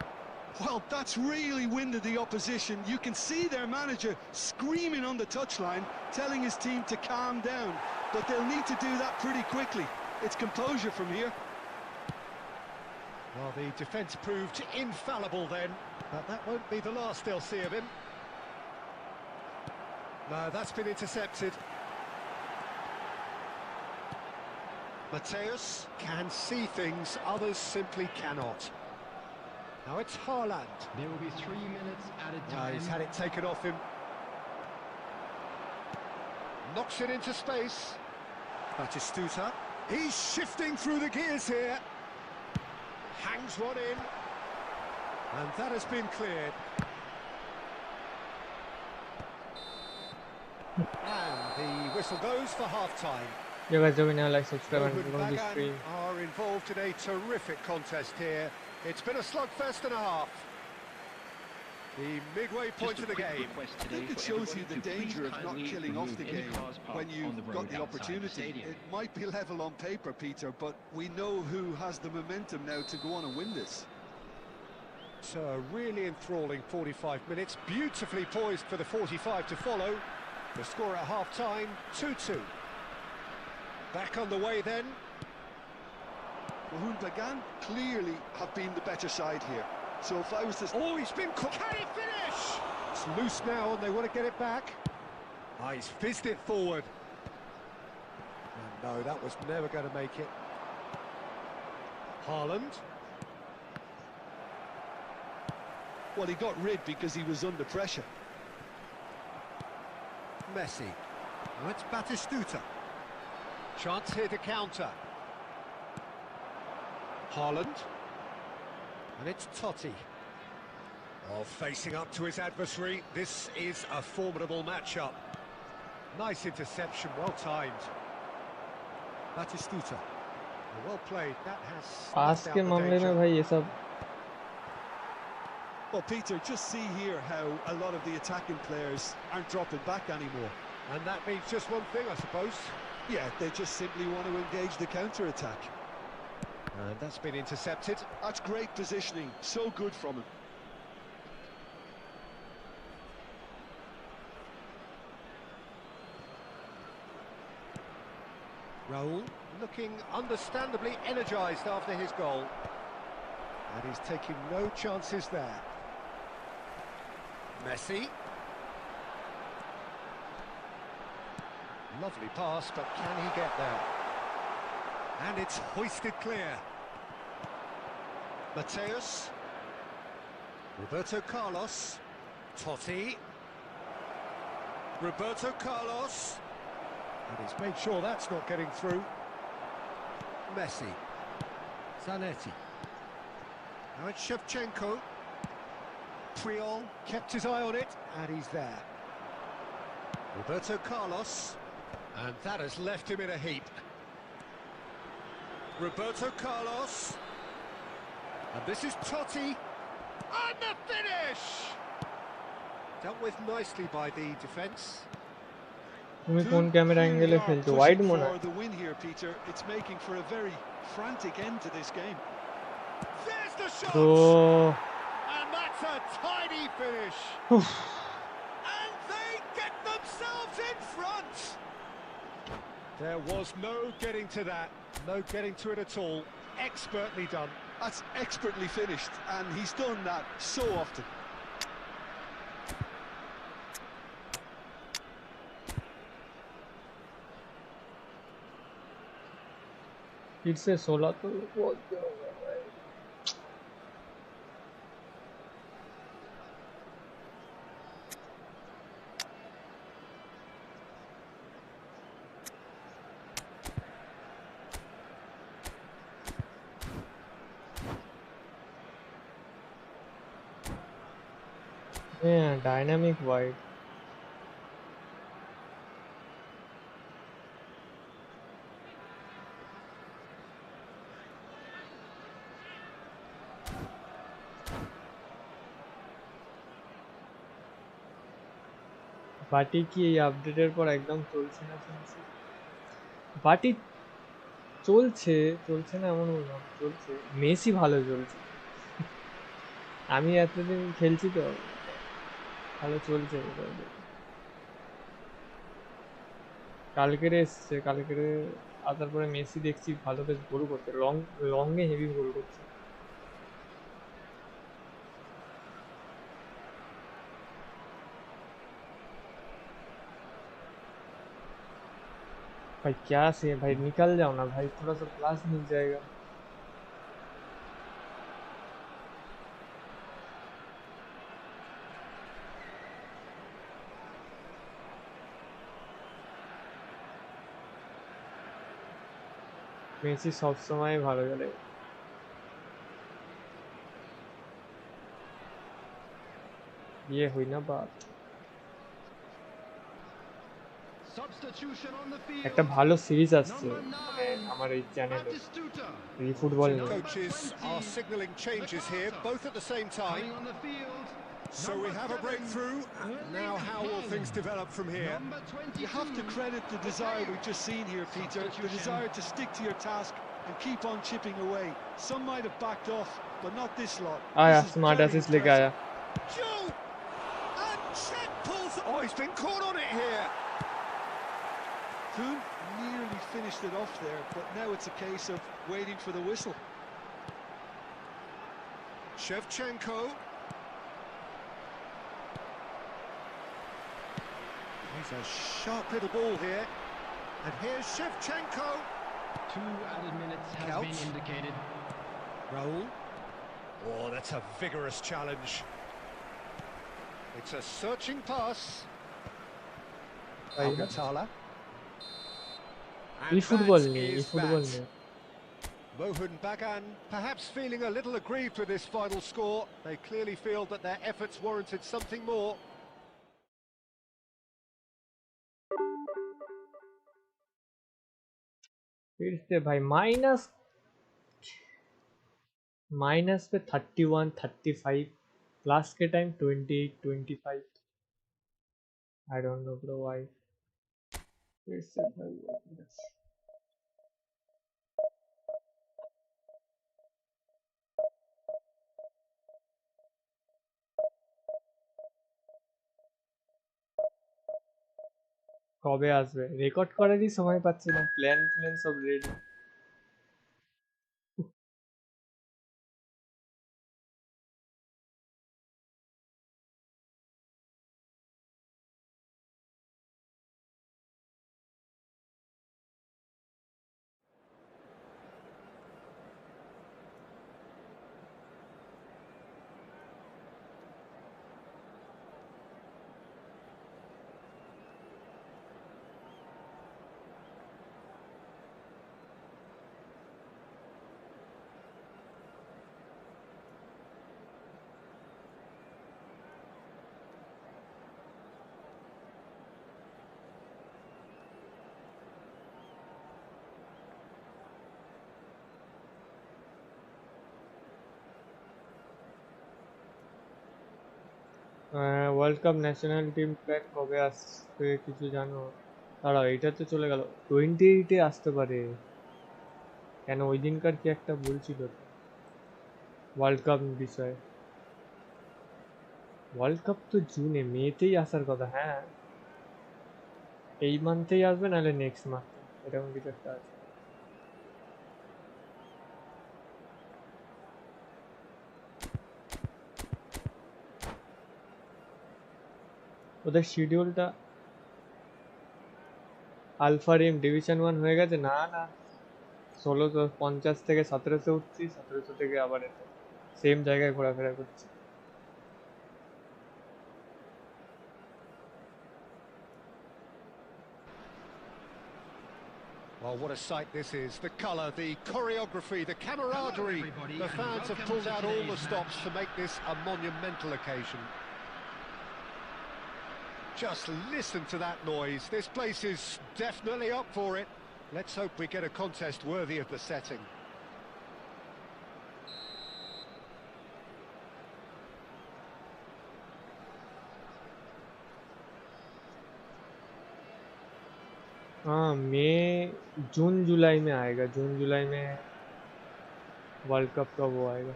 Well, that's really winded the opposition. You can see their manager screaming on the touchline, telling his team to calm down, but they'll need to do that pretty quickly. It's composure from here. Well, the defence proved infallible then, but that won't be the last they'll see of him. No, that's been intercepted. Mateus can see things others simply cannot. Now it's Haaland. There will be 3 minutes at a Now time. he's had it taken off him. Knocks it into space. Batistuta. He's shifting through the gears here. Hangs one in. And that has been cleared. And the whistle goes for half-time. You guys don't know, like, subscribe and Mohan click on the Bagan stream. are involved in a terrific contest here. It's been a slugfest and a half. The midway point of the game. I think it shows you the danger of not killing off the game when you've got the opportunity. It might be level on paper, Peter, but we know who has the momentum now to go on and win this. So a really enthralling 45 minutes, beautifully poised for the 45 to follow. The score at half-time, 2-2. Back on the way then. Mohan Bagan clearly have been the better side here. So if I was to... Oh, he's been caught. Can he finish? It's loose now and they want to get it back. Ah, he's fizzed it forward. And no, that was never going to make it. Haaland. Well, he got rid because he was under pressure. Messi. Now it's Batistuta. Chance here to counter. Haaland. And it's Totti. Oh, facing up to his adversary. This is a formidable matchup. Nice interception, well timed. Batistuta. Well played. That has... Pass के मामले में भाई ये सब. Well, Peter, just see here how a lot of the attacking players aren't dropping back anymore. And that means just one thing, I suppose. Yeah, they just simply want to engage the counter-attack. And that's been intercepted. That's great positioning, so good from him. Raul looking understandably energised after his goal. And he's taking no chances there. Messi. Lovely pass, but can he get there? And it's hoisted clear. Mateus. Roberto Carlos. Totti. Roberto Carlos. And he's made sure that's not getting through. Messi. Zanetti. Now it's Shevchenko. Puyol kept his eye on it, and he's there. Roberto Carlos. And that has left him in a heap. Roberto Carlos. And this is Totti. And the finish! Dealt with nicely by the defence. তুমি কোন camera অ্যাঙ্গেলে খেলছো? Wide মনে হয়. For the win here, Peter. It's making for a very frantic end to this game. There's the shot! Oh. And that's a tidy finish. And they get themselves in front. There was no getting to that, no getting to it at all. Expertly done. That's expertly finished, and he's done that so often. It's a 16 तो बहुत होगा भाई. Yeah, dynamic wide. বাটি কি এই আপডেটের পর একদম চলছে না শুনছি. বাটি চলছে না এমন বললাম, চলছে. মেসি ভালো চলছে. আমি এতদিন খেলছি তো ভালো চলছে. কালকের এসছে, কালকের আসার পরে মেসি দেখছি ভালো বেশ গোল করতে, লংয়ে হেভি গোল করছে. भाई क्या से भाई निकल जाओ ना भाई, थोड़ा सा क्लास मिल जाएगा. মেসি সব সময় ভালো খেলে. ये हुई ना बात. Substitution on the field. একটা ভালো সিরিজ আসছে মানে আমার এই চ্যানেলে eFootball নিয়ে। Coaches are signalling changes here, both at the same time. Coming on the field. So we have a breakthrough. Now how will things develop from here? You have to credit the desire we've just seen here, Peter. The desire to stick to your task and keep on chipping away. Some might have backed off, but not this lot. आया This is smart very assist लेके आया। Joe! And Chet pulls. Oh, he's been caught on it here. Kuhn nearly finished it off there, but now it's a case of waiting for the whistle. Shevchenko. He's a sharp little ball here. And here's Shevchenko. 2 added minutes has Couch. been indicated. Raul. Oh, that's a vigorous challenge. It's a searching pass. Alcantara. eFootball নিয়ে eFootball নিয়ে। Mohun Bagan perhaps feeling a little aggrieved with this final score. They clearly feel that their efforts warranted something more. फिर से भाई minus पे 31 35 plus के time 28 25 I don't know bro why फिर से भाई কবে আসবে রেকর্ড করারই সময় পাচ্ছি না প্ল্যান সব ready world cup national team plan কবে আসবে কিছু জানো দাঁড়াও এইটা তো চলে গেল 28-এ আসতে পারে কেন ওই দিনকার কি একটা বলছিল ওয়ার্ল্ড কাপ বিষয়ে ওয়ার্ল্ড কাপ তো জুনে মেতেই আসার কথা হ্যাঁ এই মান্থেই আসবে নাহলে নেক্সট মান্থ এরকম কিছু একটা আছে ওদের শিডিউলটা আলফা রিম ডিভিশন 1 হয়ে গেছে না না 1650 থেকে 1700 উঠছি 1700 থেকে আবার সেম জায়গায় ঘোরাফেরা করছি Well, what a sight this is. The colour, the choreography, the camaraderie. The fans have pulled out all the stops to make this a monumental occasion. Just listen to that noise. This place is definitely up for it. Let's hope we get a contest worthy of the setting. हाँ मई जून जुलाई में आएगा जून जुलाई में world cup का वो आएगा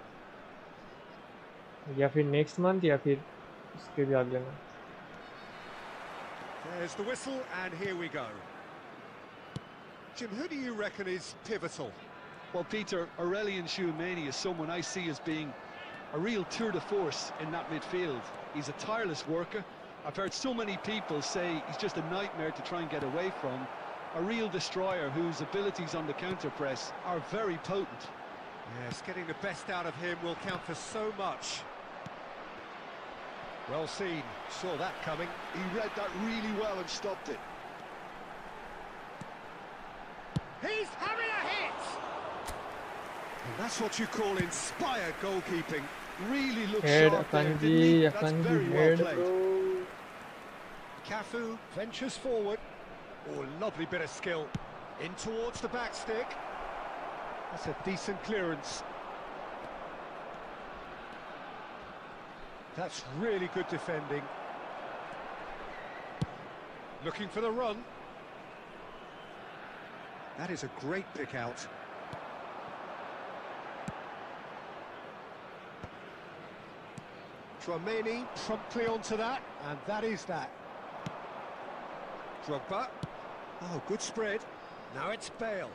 या फिर next month या फिर उसके भी अगले month There's the whistle, and here we go. Jim, who do you reckon is pivotal? Well, Peter, Aurelien Tchouameni is someone I see as being a real tour de force in that midfield. He's a tireless worker. I've heard so many people say he's just a nightmare to try and get away from. A real destroyer whose abilities on the counter-press are very potent. Yes, getting the best out of him will count for so much. Well seen, saw that coming. He read that really well and stopped it. He's having a hit! And that's what you call inspired goalkeeping. Really looks head sharp there, didn't he? That's very well played. Cafu ventures forward. Oh, lovely bit of skill. In towards the back stick. That's a decent clearance. That's really good defending. Looking for the run. That is a great pick out. Tromeni promptly onto that, and that is that. Drogba. Oh, good spread. Now it's Bale.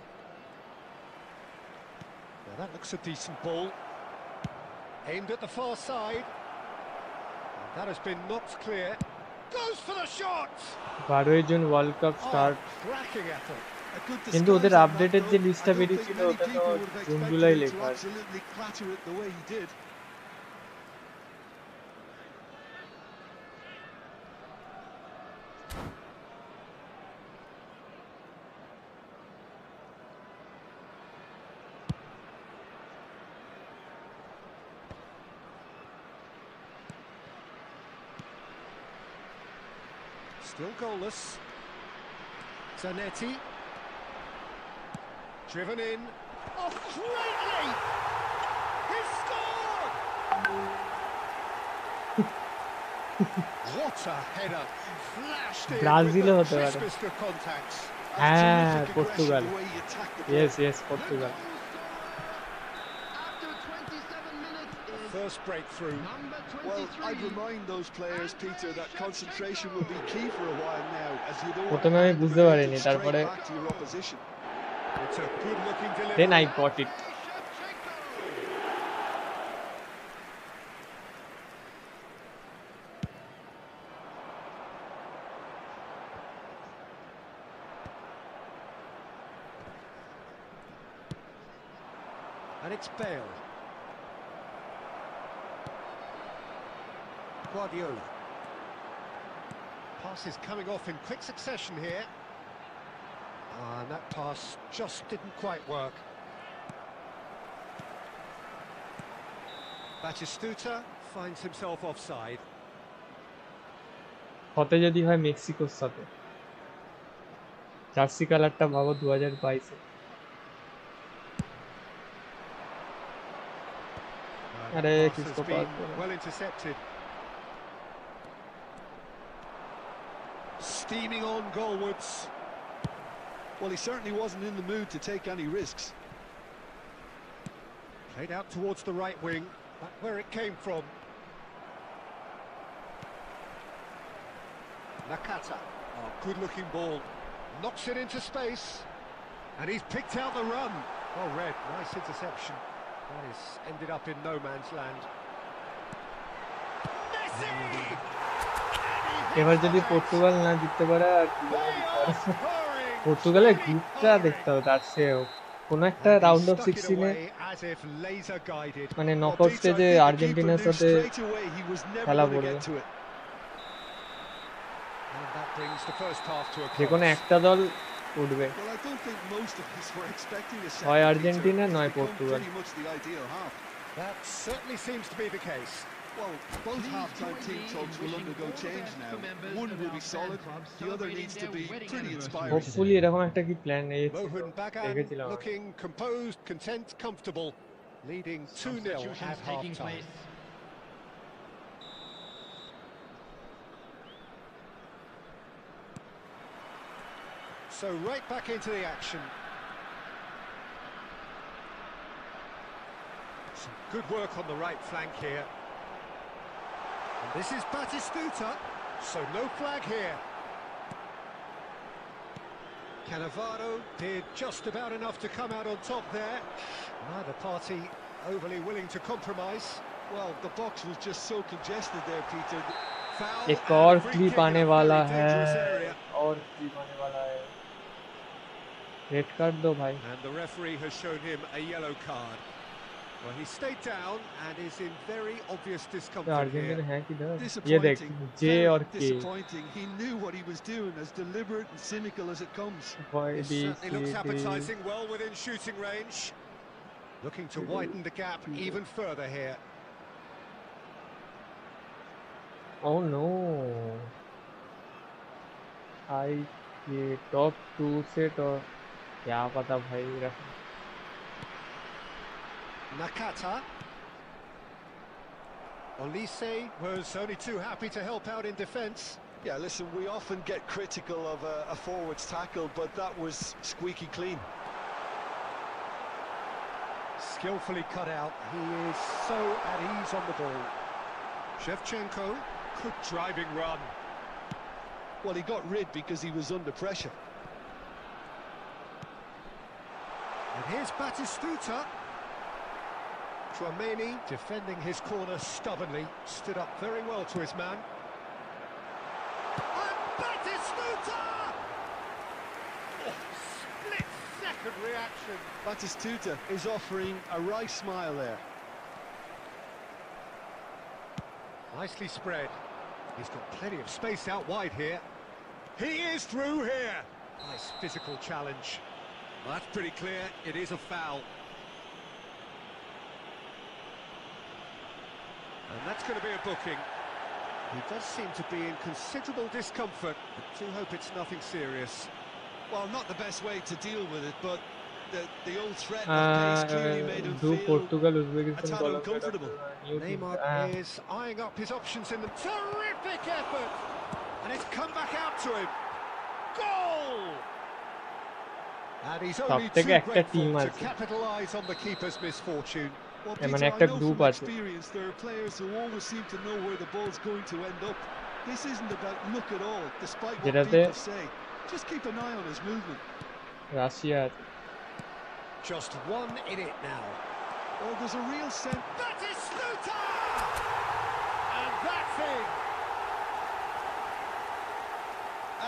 Now that looks a decent ball. Aimed at the far side. And that has been knocked clear. Goes for the shot! 12 June world cup start Cracking effort. কিন্তু ওদের আপডেটের যে লিস্টটা বেরিয়েছিল ওটা তো June July লেখা আছে Still goalless. Zanetti. Driven in. Oh, greatly! He's scored! What a header! Flashed in Brazil with the হতে পারে crispest of contacts. হ্যাঁ Portugal yes Portugal First breakthrough. Well, I'd remind those players, Peter, that concentration will be key for a while now, as you don't প্রথমে আমি বুঝতে পারিনি তারপরে back to your opposition. It's a good-looking delivery. then I got it. And it's Bale. Guardiola. Pass is coming off in quick succession here. And that pass just didn't quite work. Batistuta finds himself offside. হতে যদি হয় মেক্সিকোর সাথে jersey কালারটা ভাবো 2022 এ আরে Kisku pass well intercepted. Steaming on goalwards. Well, he certainly wasn't in the mood to take any risks. Played out towards the right wing, back where it came from. Nakata. Oh, good-looking ball. Knocks it into space. And he's picked out the run. Oh, Red, nice interception. That is ended up in no man's land. Messi! এবার যদি Portugal না জিততে পারে আর পর্তুগালের গ্রুপটা দেখতে হবে তার চেয়েও কোনো একটা রাউন্ড অফ 16 এ মানে নকআউট স্টেজে আর্জেন্টিনার সাথে খেলা পড়বে যে কোনো একটা দল উঠবে হয় আর্জেন্টিনা নয় Portugal That certainly seems to be the case. Well, both half-time team talks will undergo change now. One will be solid, the other needs to be pretty inspiring. Hopefully এরকম একটা কি plan Mohun Bagan looking composed, content, comfortable, leading 2-0 at half-time. So right back into the action. Some good work on the right flank here. And this is Batistuta, so no flag here. Cannavaro did just about enough to come out on top there. Neither party overly willing to compromise. Well, the box was just so congested there, Peter. Foul. एक और clip आने वाला है और clip आने वाला है red card दो भाई And the referee has shown him a yellow card. Well, he stayed down and is in very obvious discomfort Argentina here. है किधर ये देख जे और के Disappointing. He knew what he was doing, as deliberate and cynical as it comes. It certainly looks appetising, well within shooting range. Looking to widen the gap even further here. Oh no! I ये top 2 से तो क्या पता भाई रखना। Nakata. Olise was only too happy to help out in defence. Yeah, listen, we often get critical of a forward's tackle, but that was squeaky clean. Skillfully cut out. He is so at ease on the ball. Shevchenko, good driving run. Well, he got rid because he was under pressure. And here's Batistuta. Chouameni defending his corner stubbornly, stood up very well to his man. And Batistuta! Oh, split-second reaction. Batistuta is offering a wry smile there. Nicely spread. He's got plenty of space out wide here. He is through here. Nice physical challenge. Well, that's pretty clear. It is a foul. And that's going to be a booking. He does seem to be in considerable discomfort, but do hope it's nothing serious. Well, not the best way to deal with it, but the old threat of pace clearly made him feel Portugal, a Uzbekistan, tad Colombia, uncomfortable. Neymar is eyeing up his options in the... Terrific effort! And it's come back out to him. Goal! And he's only too grateful to capitalise on the keeper's misfortune. Well, Peter, I know from experience there are players who always seem to know where the ball's going to end up. This isn't about luck at all, despite what people say. Just keep an eye on his movement. Russia. Just one in it now. Oh, there's a real sense. Batistuta! And that's in.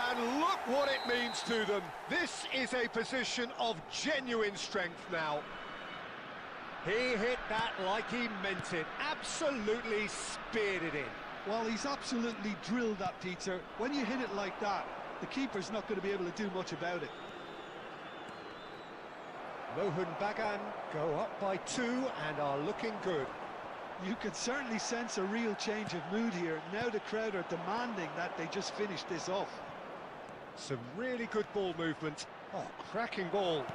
And look what it means to them. This is a position of genuine strength now. He hit that like he meant it. Absolutely speared it in. Well, he's absolutely drilled that, Peter. When you hit it like that, the keeper's not going to be able to do much about it. Mohun Bagan go up by 2 and are looking good. You can certainly sense a real change of mood here. Now the crowd are demanding that they just finish this off. Some really good ball movement. Oh, cracking ball.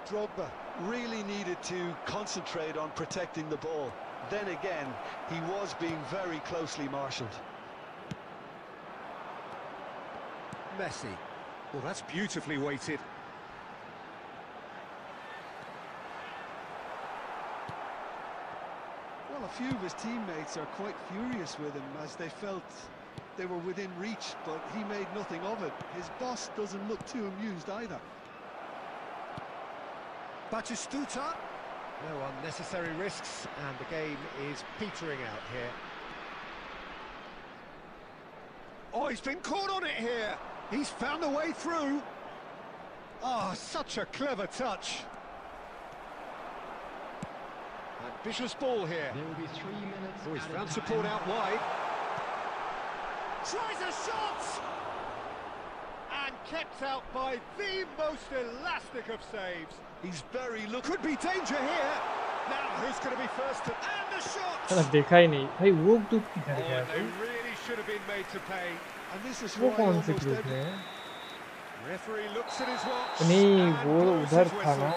Drogba really needed to concentrate on protecting the ball. Then again, he was being very closely marshalled. Messi. Well, that's beautifully weighted. Well, a few of his teammates are quite furious with him as they felt they were within reach, but he made nothing of it. His boss doesn't look too amused either. Batistuta. No unnecessary risks, and the game is petering out here. Oh, he's been caught on it here. He's found a way through. Oh, such a clever touch. Ambitious ball here. There will be 3 minutes. Oh, he's found support out wide. Tries a shot! And kept out by the most elastic of saves. He's very Could be danger here. Now, who's going to be first to... And the shot! साला देखा ही नहीं भाई वो group किधर Oh, गया they really should have been made to pay. And this is वो why कौन से almost ग्रुप every... में Referee looks at his watch. नहीं and वो blows उधर his था whistle. ना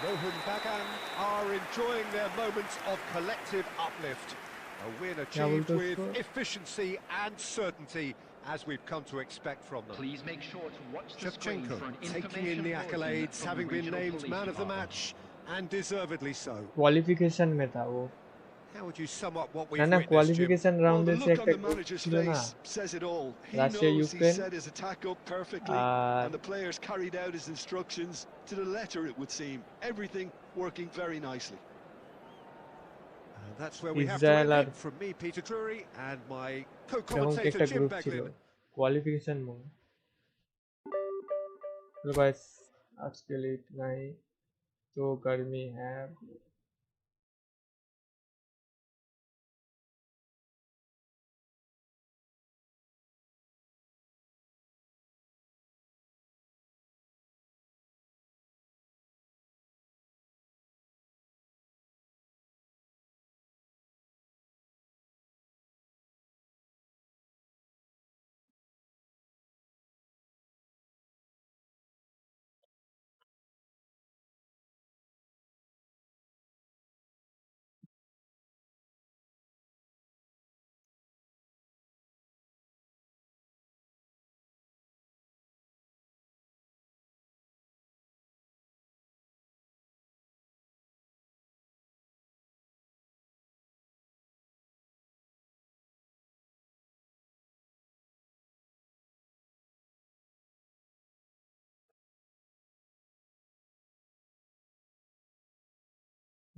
Mohun Bagan are enjoying their moments of collective uplift. A win achieved with efficiency and certainty, as we've come to expect from them. Please make sure to watch the screen Shevchenko for an taking in the accolades, having been named man of the match, and deservedly so. Qualification में था वो How would you sum up what we've ना ना witnessed, Jim? Qualification Well, round the से look on the একটা manager's ছিল ना face says it all. He Russia, knows he Ukraine. set his attack up perfectly, and the players carried out his instructions to the letter, it would seem. Everything working very nicely. And that's where we have to Israel end R it from me, Peter Drury, and my এরকম কি co-commentator একটা Jim group ছিল Beglin. Qualification mode तो guys आज के लिए इतना ही तो गर्मी है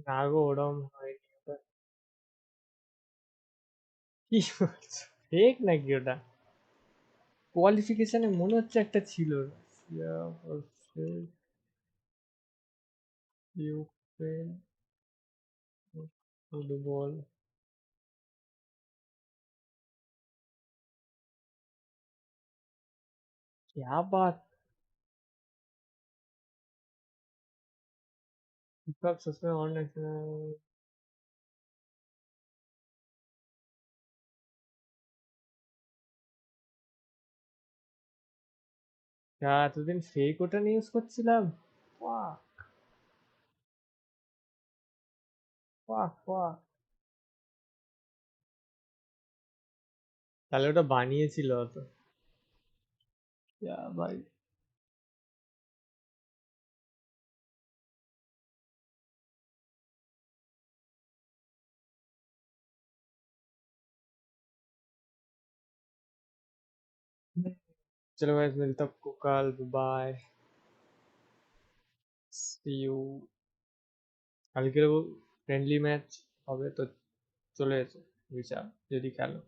না গো ওরম হয়নি ওটা। কি বলছো ফেক নাকি ওটা? কোয়ালিফিকেশনে মনে হচ্ছে একটা ছিল রাশিয়া ভার্সেস ইউক্রেন ফুটবল। क्या बात। कब सच में और नेशनल क्या এতদিন ফেক ওটা নিয়ে ইউজ করছিলাম। বাহ বাহ বাহ। তাহলে ওটা বানিয়েছিল অত। क्या भाई। चलो गाइस मिलता आपको कल। Bye see you. কালকেও ফ্রেন্ডলি ম্যাচ হবে তো চলে এসো বিচার যদি খেলো।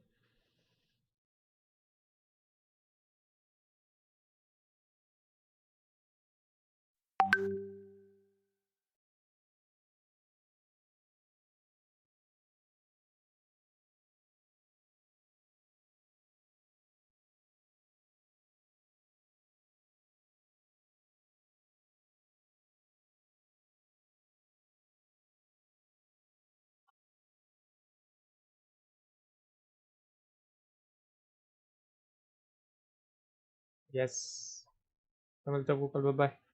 यस मिलता आपको कल। बाय।